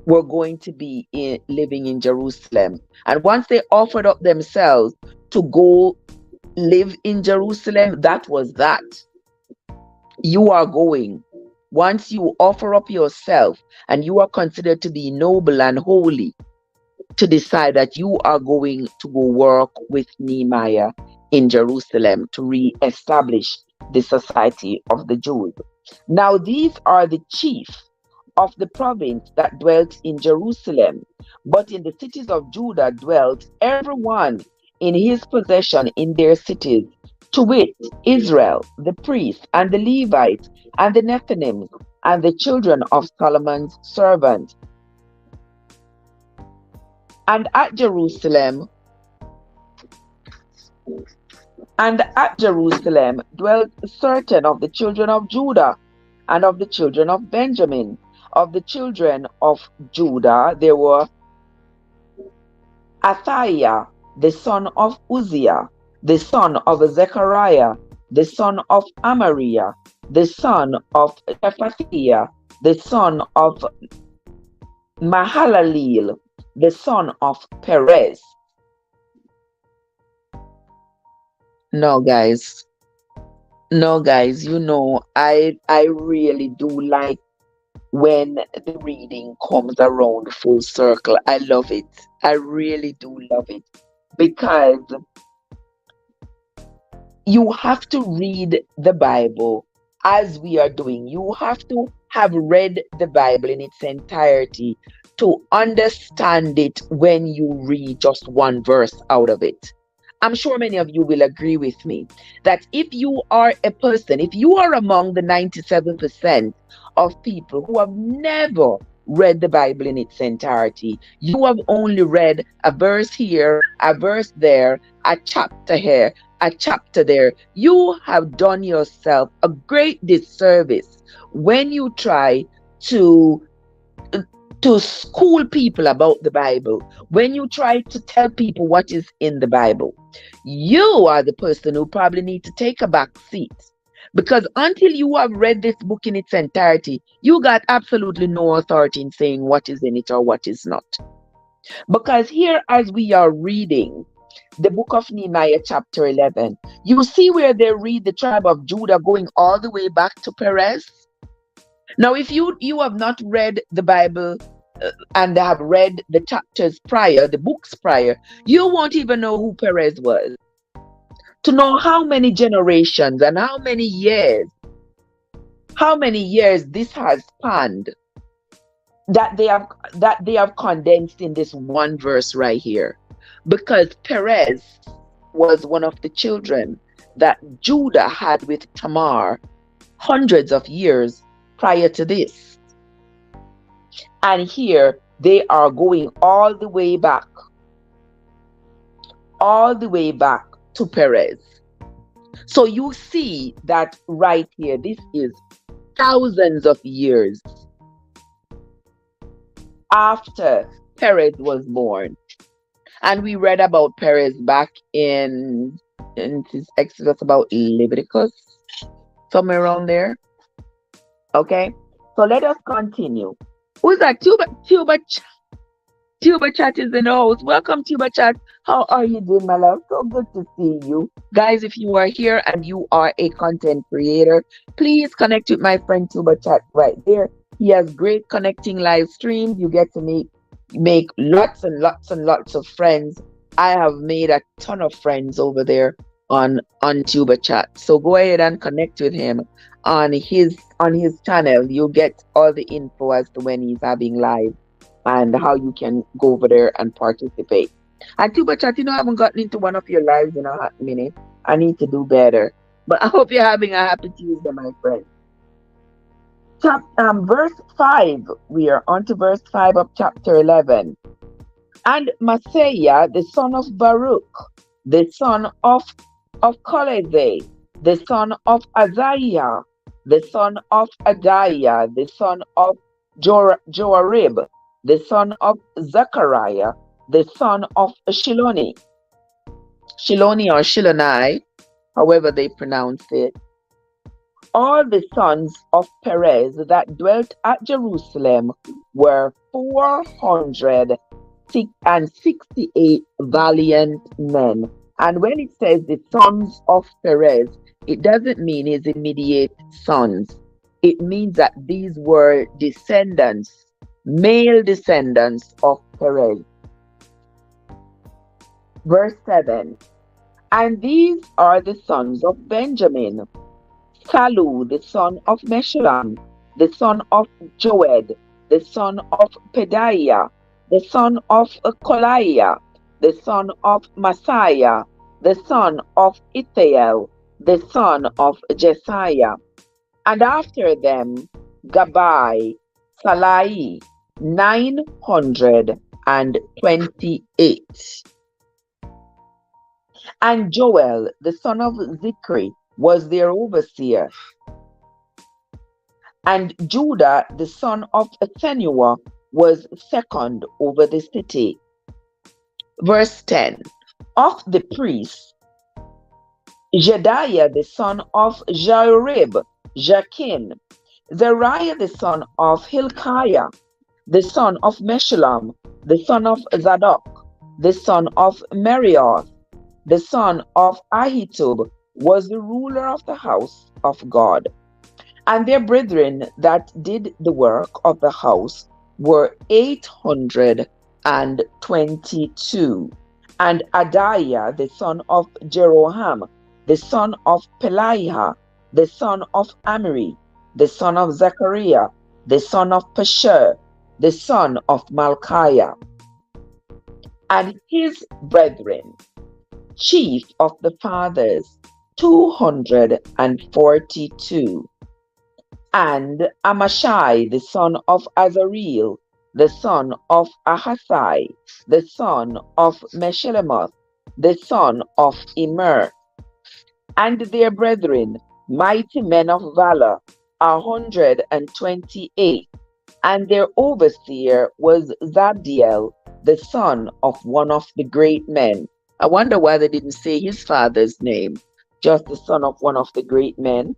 were going to be living in Jerusalem. And once they offered up themselves to go live in Jerusalem, that was that. You are going. Once you offer up yourself and you are considered to be noble and holy, to decide that you are going to go work with Nehemiah in Jerusalem to re-establish the society of the Jews. Now these are the chief of the province that dwelt in Jerusalem, but in the cities of Judah dwelt everyone in his possession in their cities, to wit, Israel, the priests, and the Levites, and the Nethinims, and the children of Solomon's servant. And at Jerusalem dwelt certain of the children of Judah and of the children of Benjamin. Of the children of Judah, there were Athaiah, the son of Uzziah, the son of Zechariah, the son of Amariah, the son of Shephatiah, the son of Mahalaleel, the son of Perez. No, guys. No, guys, I really do like when the reading comes around full circle. I love it. I really do love it because you have to read the Bible as we are doing. You have to have read the Bible in its entirety to understand it when you read just one verse out of it. I'm sure many of you will agree with me that if you are among the 97% of people who have never read the Bible in its entirety, you have only read a verse here, a verse there, a chapter here, a chapter there, you have done yourself a great disservice when you try to school people about the Bible, when you try to tell people what is in the Bible. You are the person who probably need to take a back seat, because until you have read this book in its entirety, you got absolutely no authority in saying what is in it or what is not. Because here, as we are reading the book of Nehemiah chapter 11, you see where they read the tribe of Judah going all the way back to Perez. Now, if you have not read the Bible and have read the chapters prior, the books prior, you won't even know who Perez was. To know how many generations and how many years this has spanned, that they have condensed in this one verse right here. Because Perez was one of the children that Judah had with Tamar hundreds of years prior to this. And here they are going all the way back to Perez. So you see that right here, this is thousands of years after Perez was born. And we read about Perez back in Exodus, about Leviticus, somewhere around there. Okay, so let us continue. Who's that? Tuba Chat is in the house. Welcome, Tuba Chat. How are you doing, my love? So good to see you. Guys, if you are here and you are a content creator, please connect with my friend Tuba Chat right there. He has great connecting live streams. You get to make lots and lots and lots of friends. I have made a ton of friends over there on Tuba Chat. So go ahead and connect with him on his channel. You'll get all the info as to when he's having live and how you can go over there and participate. And Tuba Chat, I haven't gotten into one of your lives in a hot minute. I need to do better. But I hope you're having a happy Tuesday, my friend. Verse 5. We are on to verse 5 of chapter 11. And Maaseiah, the son of Baruch, the son of Koleze, the son of Azariah, the son of Adaiah, the son of Joarib, the son of Zechariah, the son of Shiloni or Shilonai, however they pronounce it. All the sons of Perez that dwelt at Jerusalem were 468 valiant men. And when it says the sons of Perez, it doesn't mean his immediate sons. It means that these were descendants, male descendants of Perez. Verse 7. And these are the sons of Benjamin, Salu, the son of Meshullam, the son of Joed, the son of Pedaiah, the son of Kolaiah, the son of Messiah, the son of Ithiel, the son of Jesiah. And after them, Gabai, Salai, 928. And Joel, the son of Zikri, was their overseer. And Judah, the son of Phanuel, was second over the city. Verse 10. Of the priests, Jedaiah, the son of Jarib, Jakin, Zariah, the son of Hilkiah, the son of Meshullam, the son of Zadok, the son of Merioth, the son of Ahitub, was the ruler of the house of God. And their brethren that did the work of the house were 822. And Adaiah, the son of Jeroham, the son of Peliah, the son of Amri, the son of Zechariah, the son of Pashur, the son of Malchiah, and his brethren, chief of the fathers, 242. And Amashai, the son of Azareel, the son of Ahasai, the son of Meshillemoth, the son of Immer, and their brethren, mighty men of valor, 128. And their overseer was Zabdiel, the son of one of the great men. I wonder why they didn't say his father's name, just the son of one of the great men.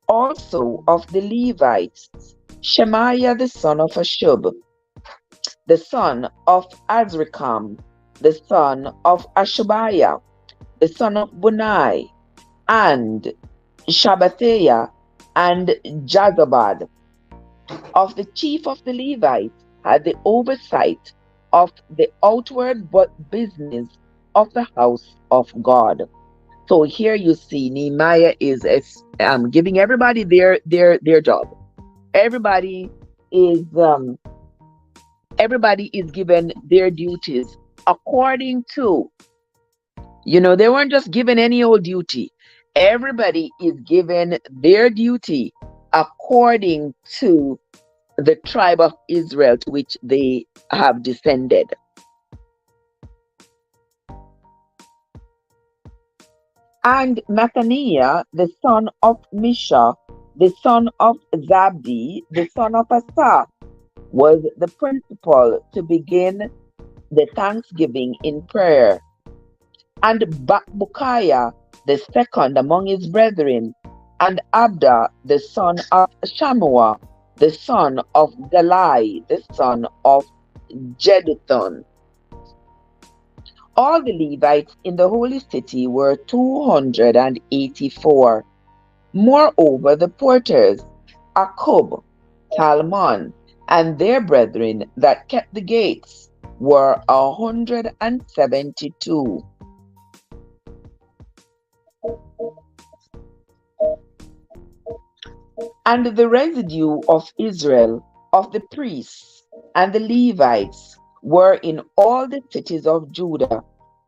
Also of the Levites, Shemaiah the son of Ashub, the son of Azrikam, the son of Ashabiah, the son of Bunai, and Shabbathiah, and Jazabad. Of the chief of the Levites had the oversight of the outward business of the house of God. So here you see Nehemiah is giving everybody their job. Everybody is given their duties according to, they weren't just given any old duty. Everybody is given their duty according to the tribe of Israel to which they have descended. And Nathaniah, the son of Misha, the son of Zabdi, the son of Asaph, was the principal to begin the thanksgiving in prayer. And Bakbukiah, the second among his brethren, and Abda, the son of Shammua, the son of Galai, the son of Jeduthun. All the Levites in the holy city were 284. Moreover, the porters, Akub, Talmon, and their brethren that kept the gates were 172. And the residue of Israel, of the priests and the Levites, were in all the cities of Judah,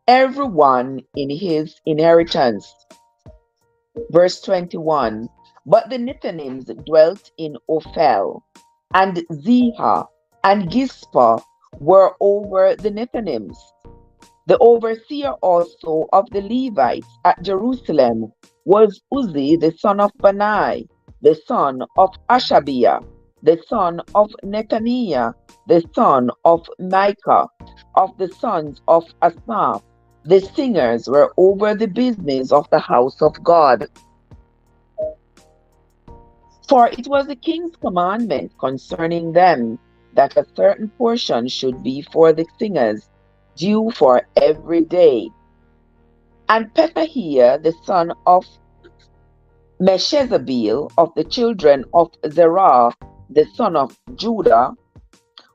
every one in his inheritance. Verse 21. But the Nethinims dwelt in Ophel, and Ziha and Gispa were over the Nethinims. The overseer also of the Levites at Jerusalem was Uzzi the son of Bani, the son of Ashabiah, the son of Nethaniah, the son of Micah, of the sons of Asaph. The singers were over the business of the house of God. For it was the king's commandment concerning them that a certain portion should be for the singers, due for every day. And Pethahiah, the son of Meshezabeel, of the children of Zerah, the son of Judah,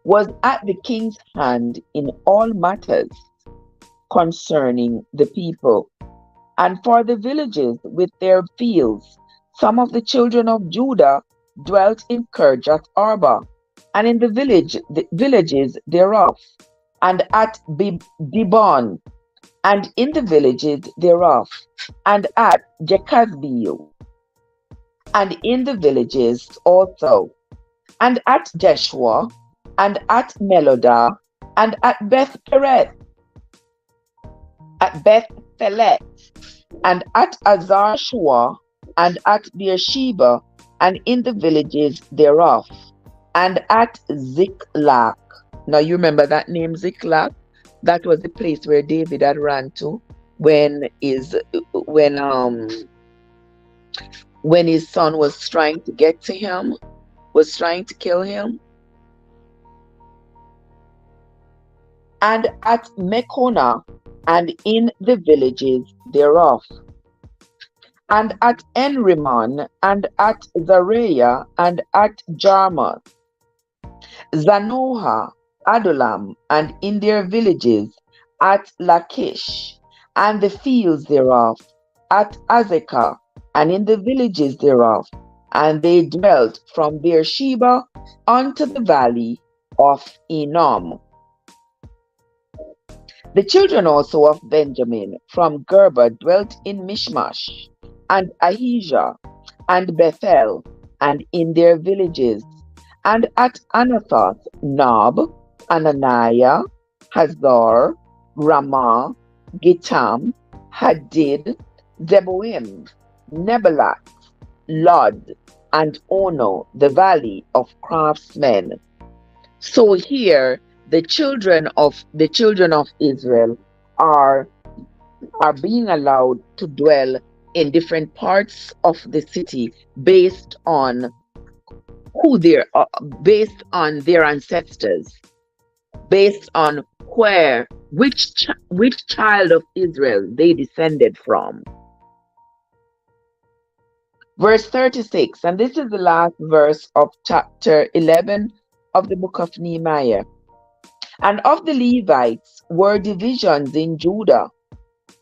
was at the king's hand in all matters concerning the people, and for the villages with their fields, Some of the children of Judah dwelt in Kirjath Arba, and in the villages thereof, and at Dibon, and in the villages thereof, and at Jekazbeel, and in the villages also, and at Jeshua, and at Melodah, and at Beth Pereth, at Beth Pelet, and at Azar Shua, and at Beersheba, and in the villages thereof, and at Ziklag. Now you remember that name, Ziklag? That was the place where David had ran to when when his son was trying to get to him, was trying to kill him. And at Mekona, and in the villages thereof, and at Enrimmon, and at Zareah, and at Jarmuth, Zanoah, Adullam, and in their villages, at Lachish, and the fields thereof, at Azekah, and in the villages thereof, and they dwelt from Beersheba unto the valley of Enom. The children also of Benjamin from Gerber dwelt in Mishmash, and Ahijah, and Bethel, and in their villages, and at Anathoth, Nob, Ananiah, Hazor, Ramah, Gittam, Hadid, Zeboim, Nebalat, Lod, and Ono, the valley of craftsmen. So here the children of Israel are being allowed to dwell in different parts of the city based on who they are, based on their ancestors, based on which child of Israel they descended from. Verse 36, and this is the last verse of chapter 11 of the book of Nehemiah. And of the Levites were divisions in Judah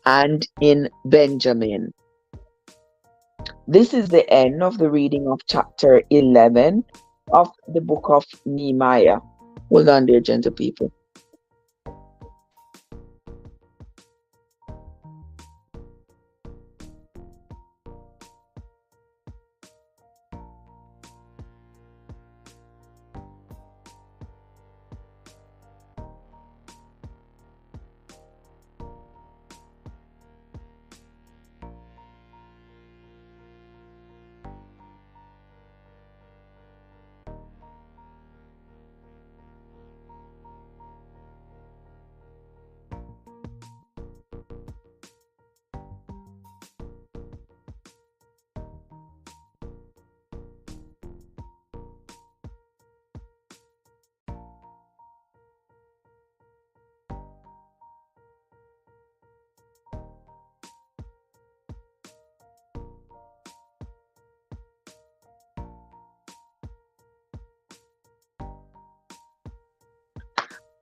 and in Benjamin. This is the end of the reading of chapter 11 of the book of Nehemiah. Hold on there, gentle people.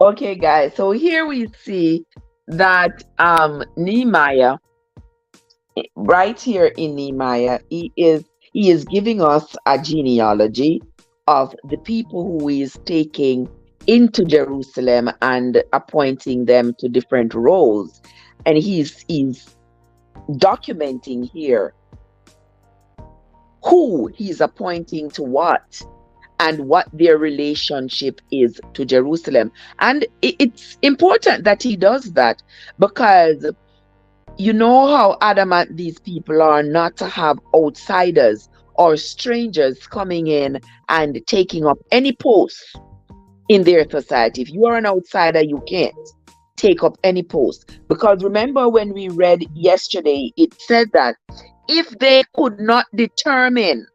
Okay, guys, so here we see that Nehemiah, right here in Nehemiah, he is giving us a genealogy of the people who he is taking into Jerusalem and appointing them to different roles. And he's documenting here who he's appointing to what, and what their relationship is to Jerusalem. And it's important that he does that, because you know how adamant these people are not to have outsiders or strangers coming in and taking up any post in their society. If you are an outsider, you can't take up any post. Because remember when we read yesterday, it said that if they could not determine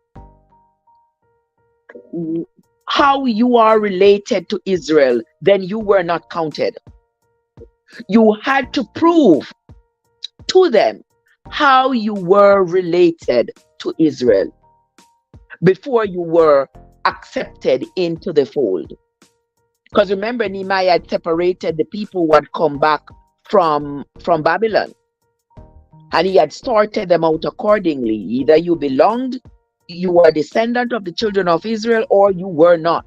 how you are related to Israel, then you were not counted. You had to prove to them how you were related to Israel before you were accepted into the fold. Because remember, Nehemiah had separated the people who had come back from Babylon, and he had sorted them out accordingly. Either you belonged you are a descendant of the children of Israel or you were not.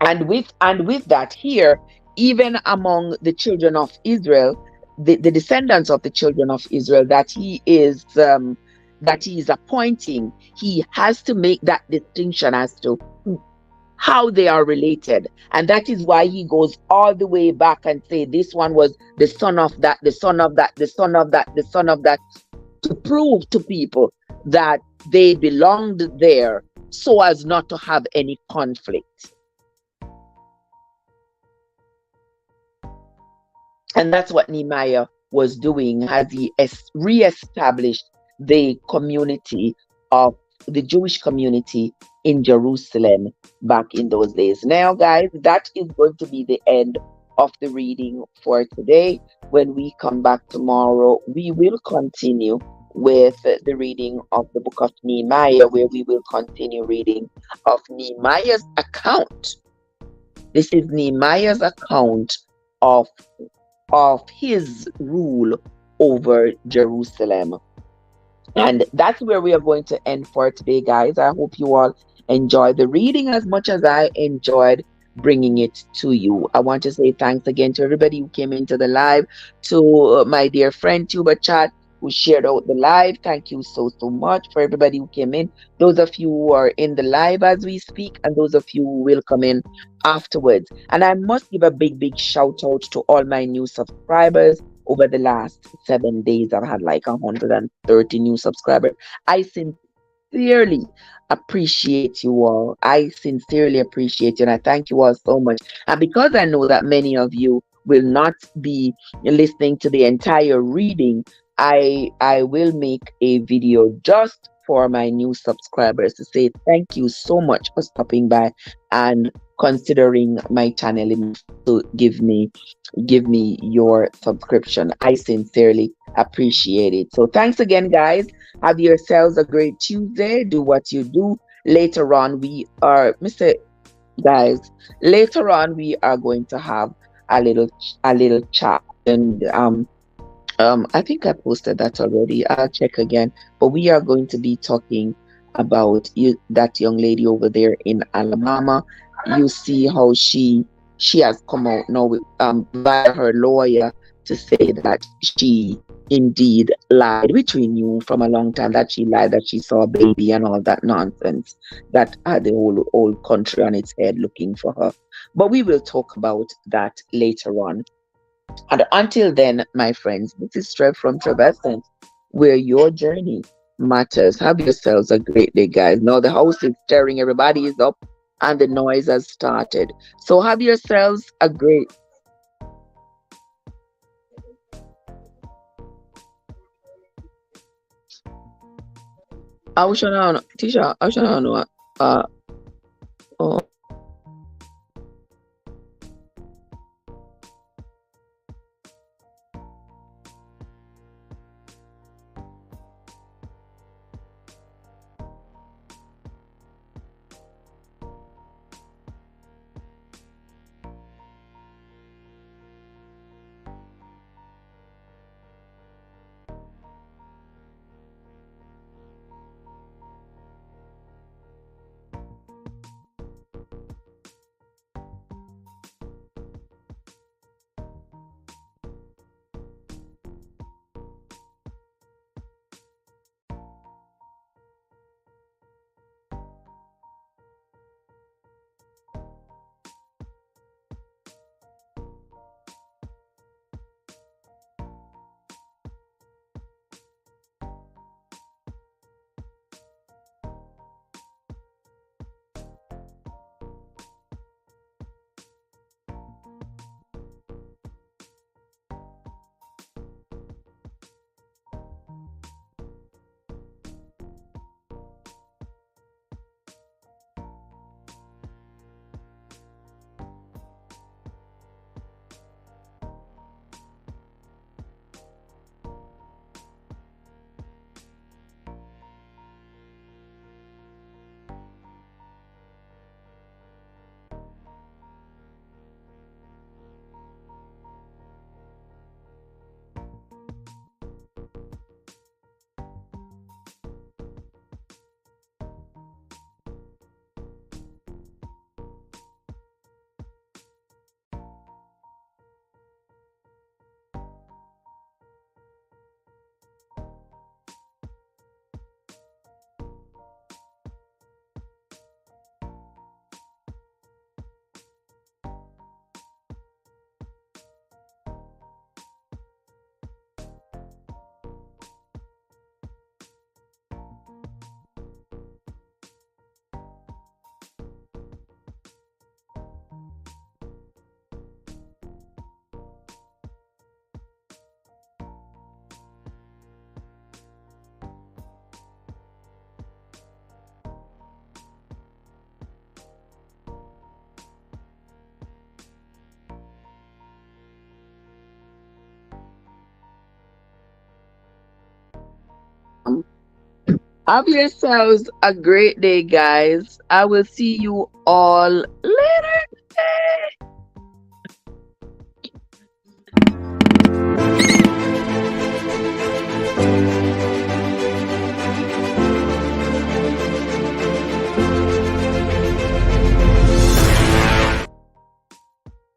And with that here, even among the children of Israel, the descendants of the children of Israel that he is appointing, he has to make that distinction as to how they are related. And that is why he goes all the way back and say this one was the son of that, the son of that, the son of that, the son of that, to prove to people that they belonged there so as not to have any conflict. And that's what Nehemiah was doing as he reestablished the community of the Jewish community in Jerusalem back in those days. Now, guys, that is going to be the end of the reading for today. When we come back tomorrow, we will continue with the reading of the book of Nehemiah, where we will continue reading of Nehemiah's account. This is Nehemiah's account of his rule over Jerusalem. And that's where we are going to end for today, guys. I hope you all enjoyed the reading as much as I enjoyed bringing it to you. I want to say thanks again to everybody who came into the live, to my dear friend Tuba Chat who shared out the live. Thank you so much for everybody who came in. Those of you who are in the live as we speak, and those of you who will come in afterwards. And I must give a big shout out to all my new subscribers. Over the last 7 days, I've had like 130 new subscribers. I sincerely appreciate you all. I sincerely appreciate you, and I thank you all so much. And because I know that many of you will not be listening to the entire reading, I will make a video just for my new subscribers to say thank you so much for stopping by and considering my channel enough to give me your subscription. I sincerely appreciate it. So thanks again, guys. Have yourselves a great Tuesday. Do what you do. Later on, guys, later on we are going to have a little chat, and I think I posted that already. I'll check again. But we are going to be talking about that young lady over there in Alabama. You see how she has come out now via her lawyer to say that she indeed lied, which we knew from a long time that she lied, that she saw a baby and all that nonsense that had the whole country on its head looking for her. But we will talk about that later on. And until then, my friends, this is Trev from Trevescent, where your journey matters. Have yourselves a great day, guys. Now the house is stirring, everybody is up, and the noise has started. So have yourselves a great. Tisha, I should know. Oh, Have yourselves a great day, guys. I will see you all later.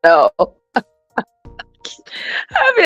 No.